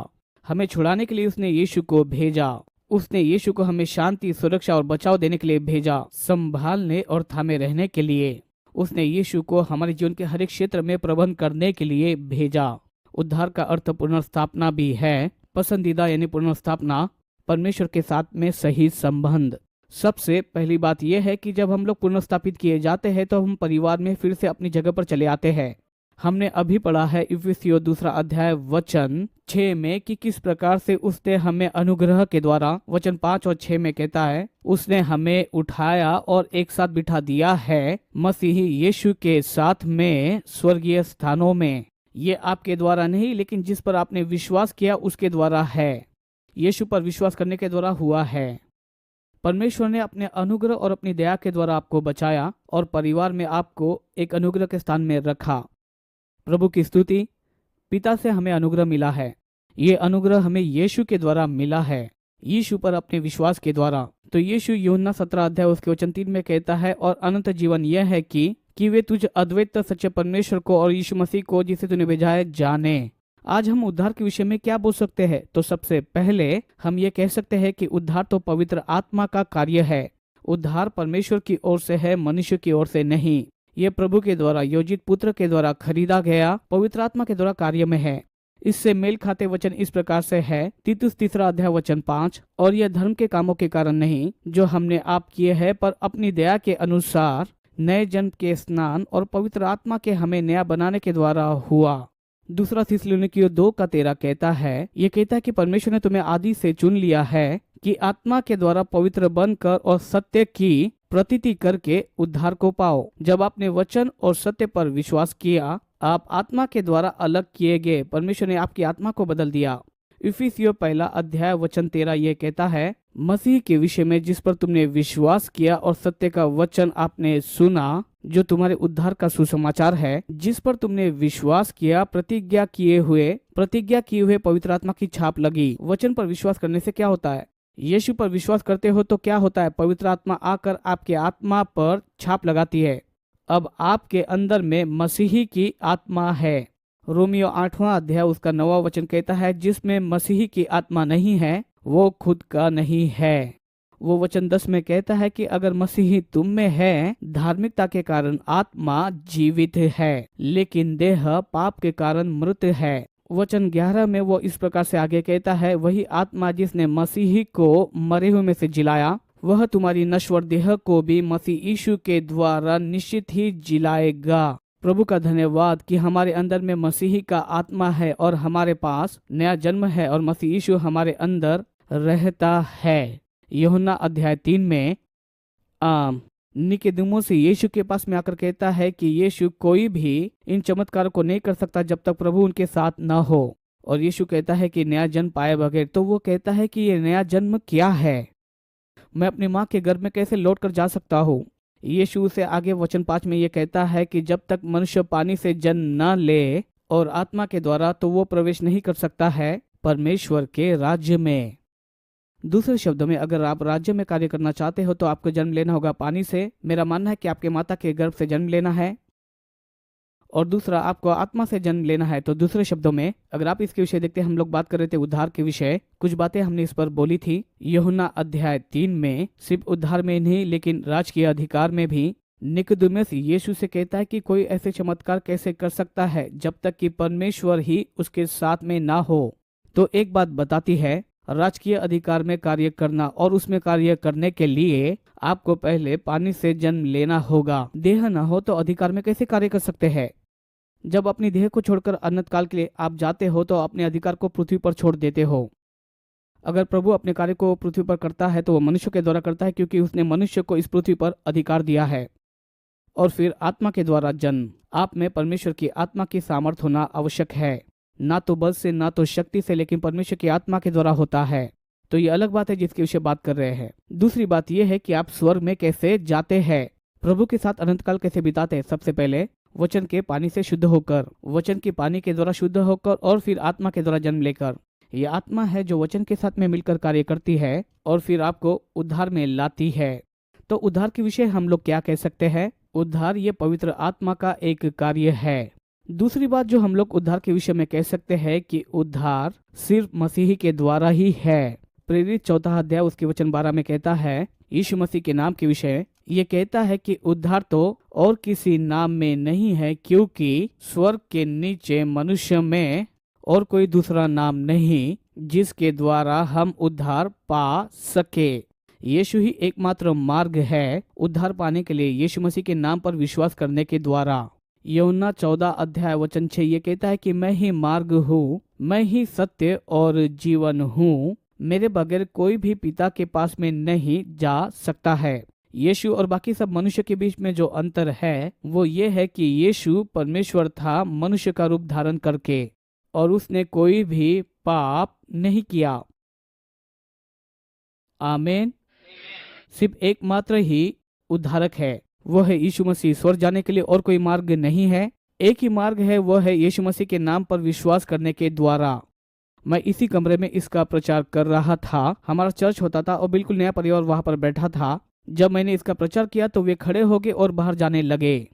हमें छुड़ाने के लिए उसने यीशु को भेजा। उसने यीशु को हमें शांति, सुरक्षा और बचाव देने के लिए भेजा, संभालने और थामे रहने के लिए। उसने यीशु को हमारे जीवन के हर एक क्षेत्र में प्रबंध करने के लिए भेजा। उद्धार का अर्थ पुनर्स्थापना भी है। पसंदीदा यानी पुनर्स्थापना, परमेश्वर के साथ में सही संबंध। सबसे पहली बात यह है कि जब हम लोग पुनर्स्थापित किए जाते हैं तो हम परिवार में फिर से अपनी जगह पर चले आते हैं। हमने अभी पढ़ा है इफिसियों 2 अध्याय वचन 6 में कि किस प्रकार से उसने हमें अनुग्रह के द्वारा, वचन 5 और 6 में कहता है, उसने हमें उठाया और एक साथ बिठा दिया है मसीही यीशु के साथ में स्वर्गीय स्थानों में। ये आपके द्वारा नहीं, लेकिन जिस पर आपने विश्वास किया उसके द्वारा है। यीशु पर विश्वास करने के द्वारा हुआ है। परमेश्वर ने अपने अनुग्रह और अपनी दया के द्वारा आपको बचाया और परिवार में आपको एक अनुग्रह के स्थान में रखा। प्रभु की स्तुति। पिता से हमें अनुग्रह मिला है। ये अनुग्रह हमें यीशु के द्वारा मिला है, यीशु पर अपने विश्वास के द्वारा। तो यीशु यूहन्ना 17 अध्याय उसके वचन 3 में कहता है, और अनंत जीवन यह है कि वे तुझ अद्वैत सच्चे परमेश्वर को और यीशु मसीह को जिसे तूने भेजा है जाने। आज हम उद्धार के विषय में क्या बोल सकते हैं? तो सबसे पहले हम ये कह सकते हैं कि उद्धार तो पवित्र आत्मा का कार्य है। उद्धार परमेश्वर की ओर से है, मनुष्य की ओर से नहीं। ये प्रभु के द्वारा योजित पुत्र के द्वारा खरीदा गया पवित्र आत्मा के द्वारा कार्य में है। इससे मेल खाते वचन इस प्रकार से है, तीतुस 3 अध्याय वचन 5, और यह धर्म के कामों के कारण नहीं जो हमने आप किए हैं, पर अपनी दया के अनुसार नए जन्म के स्नान और पवित्र आत्मा के हमें नया बनाने के द्वारा हुआ। दूसरा थिस्सलुनीकियों 2:13 कहता है, ये कहता है कि परमेश्वर ने तुम्हें आदि से चुन लिया है कि आत्मा के द्वारा पवित्र बनकर और सत्य की प्रतीति करके उद्धार को पाओ। जब आपने वचन और सत्य पर विश्वास किया, आप आत्मा के द्वारा अलग किए गए। परमेश्वर ने आपकी आत्मा को बदल दिया। इफिसियों 1 अध्याय वचन 13 ये कहता है, मसीह के विषय में जिस पर तुमने विश्वास किया और सत्य का वचन आपने सुना, जो तुम्हारे उद्धार का सुसमाचार है, जिस पर तुमने विश्वास किया, प्रतिज्ञा किए हुए पवित्र आत्मा की छाप लगी। वचन पर विश्वास करने से क्या होता है? यीशु पर विश्वास करते हो तो क्या होता है? पवित्र आत्मा आकर आपके आत्मा पर छाप लगाती है। अब आपके अंदर में मसीही की आत्मा है। रोमियो 8वां अध्याय उसका 9वां वचन कहता है, जिसमें मसीही की आत्मा नहीं है वो खुद का नहीं है। वो वचन 10 में कहता है कि अगर मसीही तुम में है, धार्मिकता के कारण आत्मा जीवित है, लेकिन देह पाप के कारण मृत है। वचन 11 में वो इस प्रकार से आगे कहता है, वही आत्मा जिसने मसीही को मरे हुए में से जिलाया, वह तुम्हारी नश्वर देह को भी मसीह यीशु के द्वारा निश्चित ही जिलाएगा। प्रभु का धन्यवाद कि हमारे अंदर में मसीही का आत्मा है और हमारे पास नया जन्म है और मसीह यीशु हमारे अंदर रहता है। यूहन्ना अध्याय 3 में निकोदेमुस यीशु के पास में आकर कहता है कि यीशु कोई भी इन चमत्कारों को नहीं कर सकता जब तक प्रभु उनके साथ न हो। और यीशु कहता है कि नया जन्म पाए बगैर, तो वो कहता है कि ये नया जन्म क्या है, मैं अपनी माँ के गर्भ में कैसे लौट कर जा सकता हूँ। यीशु उसे आगे वचन 5 में ये कहता है कि जब तक मनुष्य पानी से जन्म न ले और आत्मा के द्वारा, तो वो प्रवेश नहीं कर सकता है परमेश्वर के राज्य में। दूसरे शब्दों में, अगर आप राज्य में कार्य करना चाहते हो तो आपको जन्म लेना होगा पानी से। मेरा मानना है कि आपके माता के गर्भ से जन्म लेना है। और दूसरा, आपको आत्मा से जन्म लेना है। तो दूसरे शब्दों में, अगर आप इसके विषय देखते हैं, हम लोग बात कर रहे थे उद्धार के विषय, कुछ बातें हमने इस पर बोली थी। यूहन्ना अध्याय 3 में सिर्फ उद्धार में नहीं लेकिन राजकीय अधिकार में भी निकोदेमुस यीशु से कहता है कि कोई ऐसे चमत्कार कैसे कर सकता है जब तक कि परमेश्वर ही उसके साथ में ना हो। तो एक बात बताती है, राजकीय अधिकार में कार्य करना और उसमें कार्य करने के लिए आपको पहले पानी से जन्म लेना होगा। देह ना हो तो अधिकार में कैसे कार्य कर सकते हैं? जब अपनी देह को छोड़कर अनंत काल के लिए आप जाते हो तो अपने अधिकार को पृथ्वी पर छोड़ देते हो। अगर प्रभु अपने कार्य को पृथ्वी पर करता है तो वो मनुष्य के द्वारा करता है, क्योंकि उसने मनुष्य को इस पृथ्वी पर अधिकार दिया है। और फिर आत्मा के द्वारा जन्म, आप में परमेश्वर की आत्मा की सामर्थ होना आवश्यक है, ना तो बल से ना तो शक्ति से, लेकिन परमेश्वर की आत्मा के द्वारा होता है। तो ये अलग बात है जिसके विषय बात कर रहे हैं। दूसरी बात यह है कि आप स्वर्ग में कैसे जाते हैं, प्रभु के साथ अनंत काल कैसे बिताते हैं। सबसे पहले वचन के पानी से शुद्ध होकर, वचन के पानी के द्वारा शुद्ध होकर, और फिर आत्मा के द्वारा जन्म लेकर। ये आत्मा है जो वचन के साथ में मिलकर कार्य करती है और फिर आपको उद्धार में लाती है। तो उद्धार के विषय हम लोग क्या कह सकते हैं? उद्धार ये पवित्र आत्मा का एक कार्य है। दूसरी बात जो हम लोग उद्धार के विषय में कह सकते हैं कि उद्धार सिर्फ मसीही के द्वारा ही है। प्रेरित 4 अध्याय उसके वचन 12 में कहता है, यीशु मसीह के नाम के विषय ये कहता है कि उद्धार तो और किसी नाम में नहीं है, क्योंकि स्वर्ग के नीचे मनुष्य में और कोई दूसरा नाम नहीं जिसके द्वारा हम उद्धार पा सके। यीशु ही एकमात्र मार्ग है उद्धार पाने के लिए, यीशु मसीह के नाम पर विश्वास करने के द्वारा। यूहन्ना 14 अध्याय वचन 6 ये कहता है कि मैं ही मार्ग हूँ, मैं ही सत्य और जीवन हूँ, मेरे बगैर कोई भी पिता के पास में नहीं जा सकता है। यीशु और बाकी सब मनुष्य के बीच में जो अंतर है वो ये है कि यीशु परमेश्वर था मनुष्य का रूप धारण करके, और उसने कोई भी पाप नहीं किया। आमीन। सिर्फ एकमात्र ही उद्धारक है, वो है यीशु मसीह। स्वर्ग जाने के लिए और कोई मार्ग नहीं है, एक ही मार्ग है, वो है यीशु मसीह के नाम पर विश्वास करने के द्वारा। मैं इसी कमरे में इसका प्रचार कर रहा था, हमारा चर्च होता था और बिल्कुल नया परिवार वहां पर बैठा था। जब मैंने इसका प्रचार किया तो वे खड़े हो गए और बाहर जाने लगे।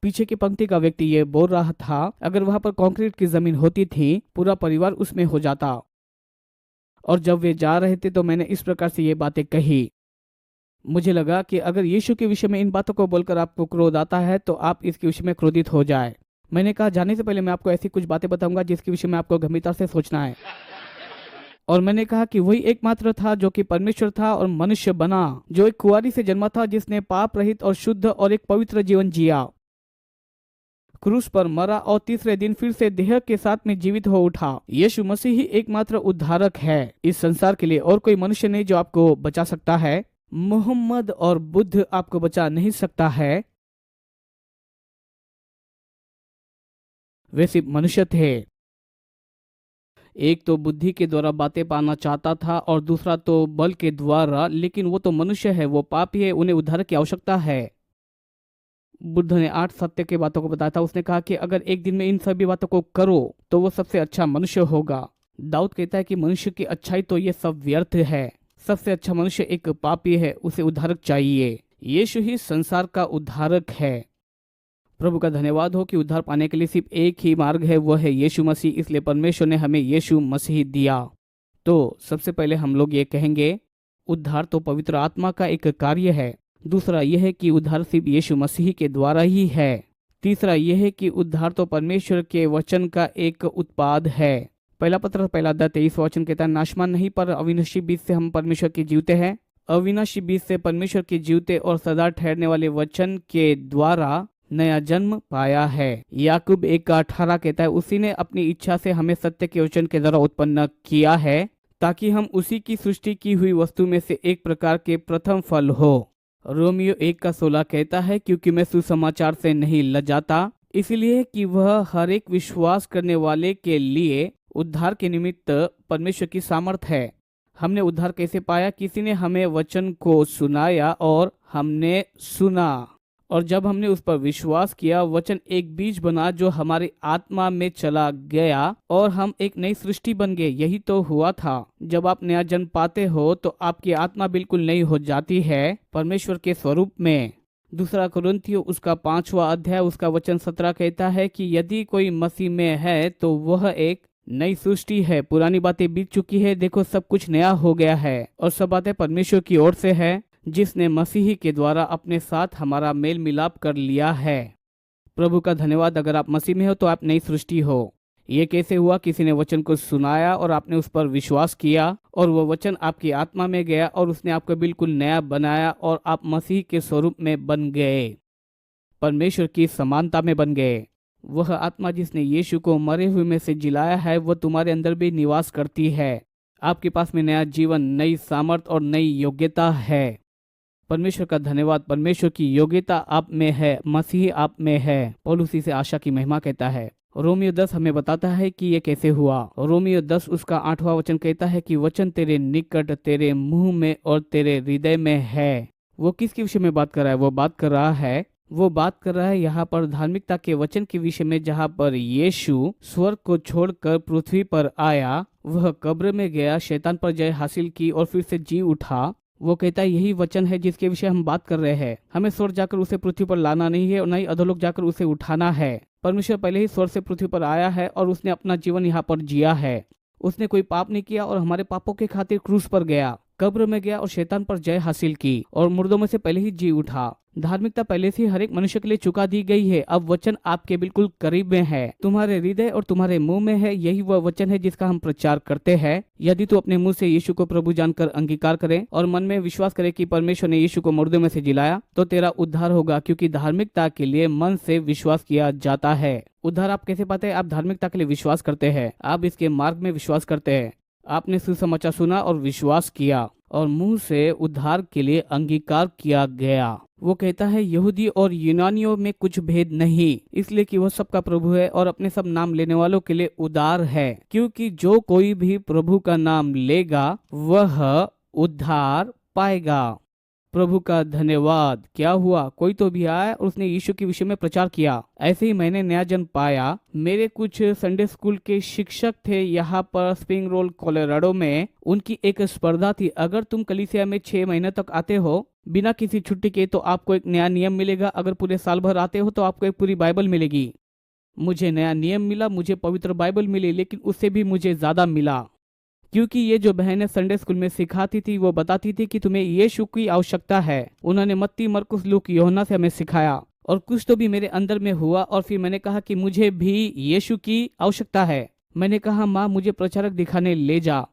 पीछे की पंक्ति का व्यक्ति ये बोल रहा था, अगर वहां पर कंक्रीट की जमीन होती थी पूरा परिवार उसमें हो जाता। और जब वे जा रहे थे तो मैंने इस प्रकार से ये बातें कही। मुझे लगा कि अगर यीशु के विषय में इन बातों को बोलकर आपको क्रोध आता है तो आप इसके विषय में क्रोधित हो जाए। मैंने कहा, जाने से पहले मैं आपको ऐसी कुछ बातें बताऊंगा जिसके विषय में आपको गंभीरता से सोचना है। और मैंने कहा कि वही एकमात्र था जो कि परमेश्वर था और मनुष्य बना, जो एक कुंवारी से जन्मा था, जिसने पाप रहित और शुद्ध और एक पवित्र जीवन जिया, क्रूस पर मरा और तीसरे दिन फिर से देह के साथ में जीवित हो उठा। यीशु मसीह ही एकमात्र उद्धारक है इस संसार के लिए, और कोई मनुष्य नहीं जो आपको बचा सकता है। मोहम्मद और बुद्ध आपको बचा नहीं सकता है, वे सिर्फ मनुष्य थे। एक तो बुद्धि के द्वारा बातें पाना चाहता था और दूसरा तो बल के द्वारा, लेकिन वो तो मनुष्य है, वो पापी है, उन्हें उद्धार की आवश्यकता है। बुद्ध ने 8 सत्य के बातों को बताया था। उसने कहा कि अगर एक दिन में इन सभी बातों को करो तो वो सबसे अच्छा मनुष्य होगा। दाऊद कहता है कि मनुष्य की अच्छाई तो ये सब व्यर्थ है, सबसे अच्छा मनुष्य एक पापी है, उसे उद्धारक चाहिए। यीशु ही संसार का उद्धारक है। प्रभु का धन्यवाद हो कि उद्धार पाने के लिए सिर्फ एक ही मार्ग है, वह है यीशु मसीह। इसलिए परमेश्वर ने हमें यीशु मसीह दिया। तो सबसे पहले हम लोग ये कहेंगे, उद्धार तो पवित्र आत्मा का एक कार्य है। दूसरा यह है कि उद्धार सिर्फ यीशु मसीह के द्वारा ही है। तीसरा यह है कि उद्धार तो परमेश्वर के वचन का एक उत्पाद है। पहला पत्र पहला अध्याय 23 वचन कहता है, नाशमान नहीं पर अविनाशी बीज से हम परमेश्वर के जीवते हैं। अविनाशी बीज से परमेश्वर के जीवते और सदा ठहरने वाले वचन के द्वारा नया जन्म पाया है। याकूब 1:18 कहता है, उसी ने अपनी इच्छा से हमें सत्य के वचन के द्वारा उत्पन्न किया है, ताकि हम उसी की सृष्टि की हुई वस्तु में से एक प्रकार के प्रथम फल हो। रोमियो 1:16 कहता है, क्योंकि मैं सुसमाचार से नहीं लजाता, इसलिए कि वह हर एक विश्वास करने वाले के लिए उद्धार के निमित्त परमेश्वर की सामर्थ है। हमने उद्धार कैसे पाया? किसी ने हमें वचन को सुनाया और हमने सुना, और जब हमने उस पर विश्वास किया, वचन एक बीज बना जो हमारी आत्मा में चला गया और हम एक नई सृष्टि बन गए। यही तो हुआ था। जब आप नया जन्म पाते हो तो आपकी आत्मा बिल्कुल नई हो जाती है परमेश्वर के स्वरूप में। दूसरा कुरिन्थियों उसका 5वां अध्याय उसका वचन 17 कहता है कि यदि कोई मसीह में है तो वह एक नई सृष्टि है, पुरानी बातें बीत चुकी है, देखो सब कुछ नया हो गया है। और सब बातें परमेश्वर की ओर से है, जिसने मसीह के द्वारा अपने साथ हमारा मेल मिलाप कर लिया है। प्रभु का धन्यवाद। अगर आप मसीह में हो तो आप नई सृष्टि हो। ये कैसे हुआ? किसी ने वचन को सुनाया और आपने उस पर विश्वास किया, और वह वचन आपकी आत्मा में गया और उसने आपको बिल्कुल नया बनाया और आप मसीह के स्वरूप में बन गए, परमेश्वर की समानता में बन गए। वह आत्मा जिसने यीशु को मरे हुए में से जिलाया है, वह तुम्हारे अंदर भी निवास करती है। आपके पास में नया जीवन, नई सामर्थ और नई योग्यता है। परमेश्वर का धन्यवाद। परमेश्वर की योग्यता आप में है, मसीह आप में है। पौलुस इसे आशा की महिमा कहता है। रोमियो 10 हमें बताता है कि ये कैसे हुआ। रोमियो 10 उसका 8वां वचन कहता है कि वचन तेरे निकट, तेरे मुंह में और तेरे हृदय में है। वो किसके विषय में बात कर रहा है? वो बात कर रहा है यहाँ पर धार्मिकता के वचन के विषय में, जहाँ पर यीशु स्वर्ग को छोड़कर पृथ्वी पर आया, वह कब्र में गया, शैतान पर जय हासिल की और फिर से जी उठा। वो कहता है यही वचन है जिसके विषय हम बात कर रहे हैं। हमें स्वर्ग जाकर उसे पृथ्वी पर लाना नहीं है और न ही अधोलोक जाकर उसे उठाना है। परमेश्वर पहले ही स्वर्ग से पृथ्वी पर आया है और उसने अपना जीवन यहाँ पर जिया है। उसने कोई पाप नहीं किया और हमारे पापों के खातिर क्रूस पर गया, कब्र में गया और शैतान पर जय हासिल की और मुर्दों में से पहले ही जी उठा। धार्मिकता पहले से हर एक मनुष्य के लिए चुका दी गई है। अब वचन आपके बिल्कुल करीब में है, तुम्हारे हृदय और तुम्हारे मुंह में है। यही वह वचन है जिसका हम प्रचार करते हैं। यदि तू अपने मुंह से यीशु को प्रभु जानकर अंगीकार करे और मन में विश्वास करे कि परमेश्वर ने यीशु को मुर्दों में से जिलाया, तो तेरा उद्धार होगा, क्योंकि धार्मिकता के लिए मन से विश्वास किया जाता है। उद्धार आप कैसे पाते हैं? आप धार्मिकता के लिए विश्वास करते हैं, आप इसके मार्ग में विश्वास करते हैं। आपने सुसमाचार सुना और विश्वास किया और मुंह से उद्धार के लिए अंगीकार किया गया। वो कहता है यहूदी और यूनानियों में कुछ भेद नहीं, इसलिए कि वह सबका प्रभु है और अपने सब नाम लेने वालों के लिए उदार है, क्योंकि जो कोई भी प्रभु का नाम लेगा वह उद्धार पाएगा। प्रभु का धन्यवाद। क्या हुआ? कोई तो भी आया और उसने यीशु के विषय में प्रचार किया। ऐसे ही मैंने नया जन्म पाया। मेरे कुछ संडे स्कूल के शिक्षक थे यहाँ पर स्प्रिंग रोल कोलोराडो में। उनकी एक स्पर्धा थी। अगर तुम कलीसिया में 6 महीने तक आते हो बिना किसी छुट्टी के तो आपको एक नया नियम मिलेगा। अगर पूरे साल भर आते हो तो आपको एक पूरी बाइबल मिलेगी। मुझे नया नियम मिला, मुझे पवित्र बाइबल मिली, लेकिन उससे भी मुझे ज्यादा मिला, क्योंकि ये जो बहनें संडे स्कूल में सिखाती थी वो बताती थी कि तुम्हें यीशु की आवश्यकता है। उन्होंने मत्ती, मरकुस, लूक, यूहन्ना से हमें सिखाया और कुछ तो भी मेरे अंदर में हुआ। और फिर मैंने कहा कि मुझे भी यीशु की आवश्यकता है। मैंने कहा माँ मुझे प्रचारक दिखाने ले जा।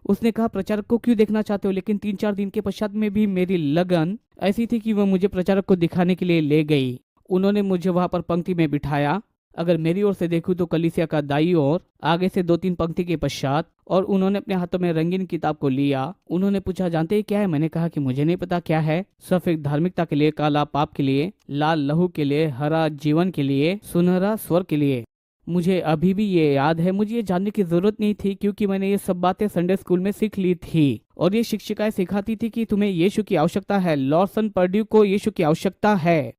उसने कहा प्रचारक को क्यों देखना चाहते हो? लेकिन 3-4 दिन के पश्चात में भी मेरी लगन ऐसी थी कि वह मुझे प्रचारक को दिखाने के लिए ले गई। उन्होंने मुझे वहां पर पंक्ति में बिठाया। अगर मेरी ओर से देखूं तो कलीसिया का दाई ओर, आगे से 2-3 पंक्ति के पश्चात, और उन्होंने अपने हाथों में रंगीन किताब को लिया। उन्होंने पूछा जानते हैं क्या है? मैंने कहा कि मुझे नहीं पता क्या है। सफेद धार्मिकता के लिए, काला पाप के लिए, लाल लहू के लिए, हरा जीवन के लिए, सुनहरा स्वर्ग के लिए। मुझे अभी भी ये याद है। मुझे ये जानने की जरूरत नहीं थी, क्योंकि मैंने ये सब बातें संडे स्कूल में सीख ली थी और ये शिक्षिकाएं सिखाती थी कि तुम्हें यीशु की आवश्यकता है। लॉर्सन पर्ड्यू को यीशु की आवश्यकता है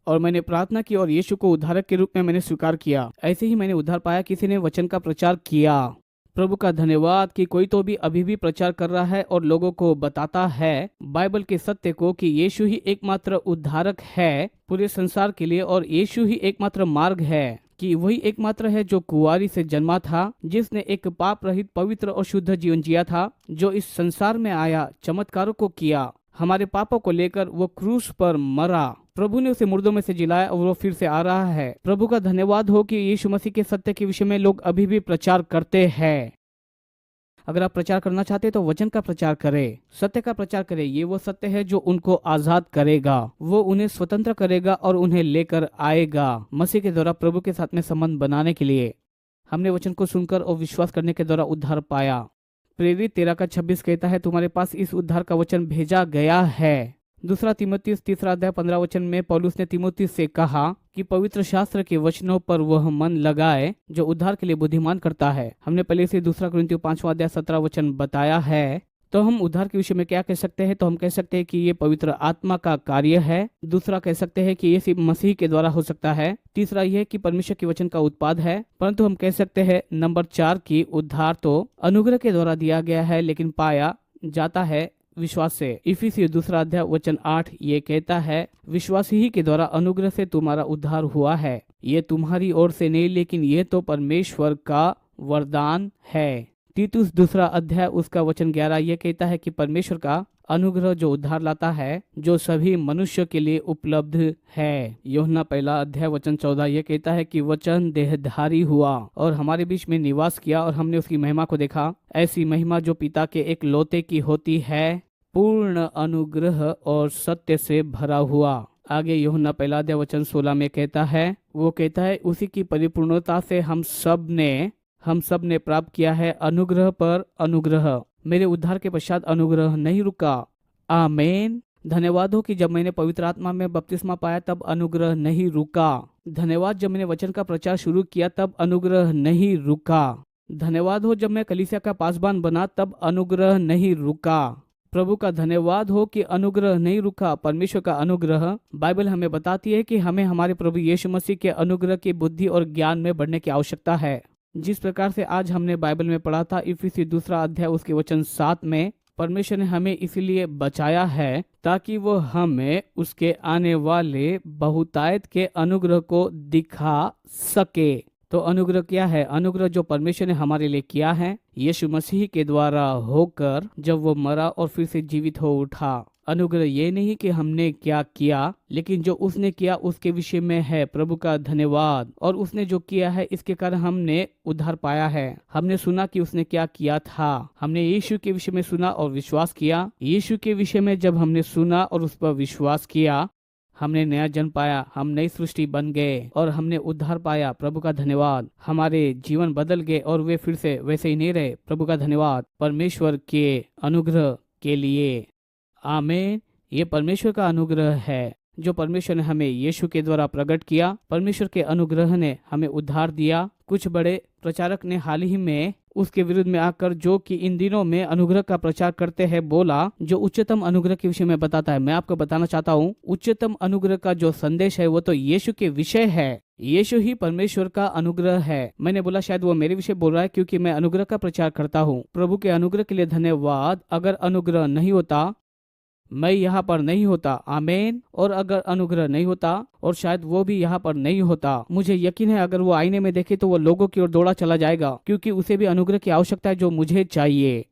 और मैंने प्रार्थना की और यीशु को उद्धारक के रूप में मैंने स्वीकार किया। ऐसे ही मैंने उद्धार पाया। किसी ने वचन का प्रचार किया। प्रभु का धन्यवाद कि कोई तो भी अभी भी प्रचार कर रहा है और लोगों को बताता है बाइबल के सत्य को कि यीशु ही एकमात्र उद्धारक है पूरे संसार के लिए, और यीशु ही एकमात्र मार्ग है, कि वही एकमात्र है जो कुंवारी से जन्मा था, जिसने एक पाप रहित पवित्र और शुद्ध जीवन जिया था, जो इस संसार में आया, चमत्कारों को किया, हमारे पापों को लेकर वो क्रूस पर मरा, प्रभु ने उसे मुर्दों में से जिलाया और वो फिर से आ रहा है। प्रभु का धन्यवाद हो कि यीशु मसीह के सत्य के विषय में लोग अभी भी प्रचार करते हैं। अगर आप प्रचार करना चाहते हैं तो वचन का प्रचार करें, सत्य का प्रचार करें। ये वो सत्य है जो उनको आजाद करेगा, वो उन्हें स्वतंत्र करेगा और उन्हें लेकर आएगा मसीह के द्वारा प्रभु के साथ में संबंध बनाने के लिए। हमने वचन को सुनकर और विश्वास करने के द्वारा उद्धार पाया। प्रेरित 13:26 कहता है, तुम्हारे पास इस उद्धार का वचन भेजा गया है। दूसरा तीमुथियुस 3:15 में पौलुस ने तीमुथियुस से कहा कि पवित्र शास्त्र के वचनों पर वह मन लगाए जो उद्धार के लिए बुद्धिमान करता है। हमने पहले से 2 कुरिन्थियों 5:17 बताया है। तो हम उद्धार के विषय में क्या कह सकते हैं? तो हम कह सकते हैं कि ये पवित्र आत्मा का कार्य है। दूसरा कह सकते हैं कि ये सिर्फ मसीह के द्वारा हो सकता है। तीसरा यह कि परमेश्वर के वचन का उत्पाद है। परंतु हम कह सकते हैं नंबर 4 की उद्धार तो अनुग्रह के द्वारा दिया गया है, लेकिन पाया जाता है विश्वास से। इफिसियों 2:8 ये कहता है, विश्वास ही के द्वारा अनुग्रह से तुम्हारा उद्धार हुआ है, ये तुम्हारी ओर से नहीं, लेकिन ये तो परमेश्वर का वरदान है। तीतुस 2 उसका वचन 11 ये कहता है कि परमेश्वर का अनुग्रह जो उद्धार लाता है, जो सभी मनुष्य के लिए उपलब्ध है। यूहन्ना 1 वचन 14 ये कहता है कि वचन देहधारी हुआ और हमारे बीच में निवास किया और हमने उसकी महिमा को देखा, ऐसी महिमा जो पिता के एक लौते की होती है, पूर्ण अनुग्रह और सत्य से भरा हुआ। आगे यूहन्ना 1 वचन 16 में कहता है, वो कहता है उसी की परिपूर्णता से हम सब ने प्राप्त किया है अनुग्रह पर अनुग्रह। मेरे उद्धार के पश्चात अनुग्रह नहीं रुका। आमीन। धन्यवाद हो कि जब मैंने पवित्र आत्मा में बपतिस्मा पाया तब अनुग्रह नहीं रुका। धन्यवाद जब मैंने वचन का प्रचार शुरू किया तब अनुग्रह नहीं रुका। धन्यवाद हो जब मैं कलीसिया का पासबान बना तब अनुग्रह नहीं रुका। प्रभु का धन्यवाद हो कि अनुग्रह नहीं रुका। परमेश्वर का अनुग्रह, बाइबल हमें बताती है कि हमें हमारे प्रभु यीशु मसीह के अनुग्रह की बुद्धि और ज्ञान में बढ़ने की आवश्यकता है। जिस प्रकार से आज हमने बाइबल में पढ़ा था, इफिसियों 2 उसके वचन 7 में, परमेश्वर ने हमें इसीलिए बचाया है ताकि वो हमें उसके आने वाले बहुतायत के अनुग्रह को दिखा सके। तो अनुग्रह क्या है? अनुग्रह जो परमेश्वर ने हमारे लिए किया है यीशु मसीह के द्वारा होकर, जब वो मरा और फिर से जीवित हो उठा। अनुग्रह ये नहीं कि हमने क्या किया, लेकिन जो उसने किया उसके विषय में है। प्रभु का धन्यवाद। और उसने जो किया है इसके कारण हमने उद्धार पाया है। हमने सुना कि उसने क्या किया था। हमने यीशु के विषय में सुना और विश्वास किया। यीशु के विषय में जब हमने सुना और उस पर विश्वास किया, हमने नया जन्म पाया, हम नई सृष्टि बन गए और हमने उद्धार पाया। प्रभु का धन्यवाद। हमारे जीवन बदल गए और वे फिर से वैसे ही नहीं रहे। प्रभु का धन्यवाद परमेश्वर के अनुग्रह के लिए। आमीन। ये परमेश्वर का अनुग्रह है जो परमेश्वर ने हमें यीशु के द्वारा प्रकट किया। परमेश्वर के अनुग्रह ने हमें उद्धार दिया। कुछ बड़े प्रचारक ने हाल ही में उसके विरुद्ध में आकर, जो कि इन दिनों में अनुग्रह का प्रचार करते हैं, बोला जो उच्चतम अनुग्रह के विषय में बताता है। मैं आपको बताना चाहता हूँ, उच्चतम अनुग्रह का जो संदेश है वो तो यीशु के विषय है। यीशु ही परमेश्वर का अनुग्रह है। मैंने बोला शायद वो मेरे विषय बोल रहा है क्योंकि मैं अनुग्रह का प्रचार करता हूँ। प्रभु के अनुग्रह के लिए धन्यवाद। अगर अनुग्रह नहीं होता मैं यहाँ पर नहीं होता। आमीन। और अगर अनुग्रह नहीं होता और शायद वो भी यहाँ पर नहीं होता, मुझे यकीन है अगर वो आईने में देखे तो वो लोगों की ओर दौड़ा चला जाएगा, क्योंकि उसे भी अनुग्रह की आवश्यकता है जो मुझे चाहिए।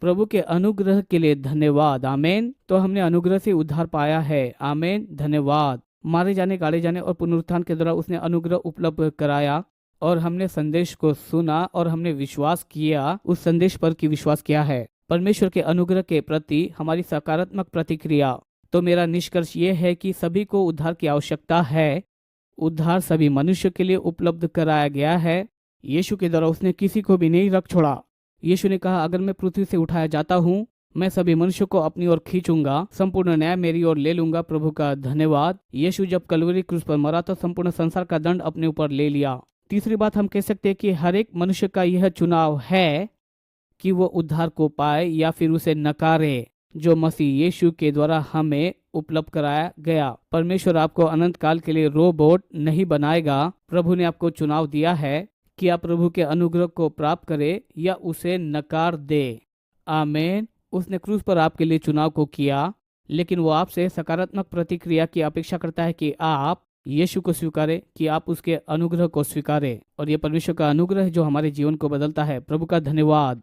प्रभु के अनुग्रह के लिए धन्यवाद। आमीन। तो हमने अनुग्रह से उद्धार पाया है। आमीन। धन्यवाद। मारे जाने, गाड़े जाने और पुनरुत्थान के द्वारा उसने अनुग्रह उपलब्ध कराया और हमने संदेश को सुना और हमने विश्वास किया। उस संदेश पर की विश्वास किया है। परमेश्वर के अनुग्रह के प्रति हमारी सकारात्मक प्रतिक्रिया। तो मेरा निष्कर्ष ये है कि सभी को उद्धार की आवश्यकता है। उद्धार सभी मनुष्य के लिए उपलब्ध कराया गया है। यीशु के द्वारा उसने किसी को भी नहीं रख छोड़ा। यीशु ने कहा, अगर मैं पृथ्वी से उठाया जाता हूँ, मैं सभी मनुष्यों को अपनी ओर खींचूंगा, संपूर्ण न्याय मेरी ओर ले लूंगा। प्रभु का धन्यवाद। यीशु जब कलवरी क्रूस पर मरा तो संपूर्ण संसार का दंड अपने ऊपर ले लिया। तीसरी बात हम कह सकते हैं कि हर एक मनुष्य का यह चुनाव है कि वो उद्धार को पाए या फिर उसे नकारे, जो मसीह यीशु के द्वारा हमें उपलब्ध कराया गया। परमेश्वर आपको अनंत काल के लिए रोबोट नहीं बनाएगा। प्रभु ने आपको चुनाव दिया है कि आप प्रभु के अनुग्रह को प्राप्त करें या उसे नकार दे। आमीन। उसने क्रूस पर आपके लिए चुनाव को किया, लेकिन वो आपसे सकारात्मक प्रतिक्रिया की अपेक्षा करता है कि आप यीशु को स्वीकारें, कि आप उसके अनुग्रह को स्वीकारें। और ये परमेश्वर का अनुग्रह है जो हमारे जीवन को बदलता है। प्रभु का धन्यवाद।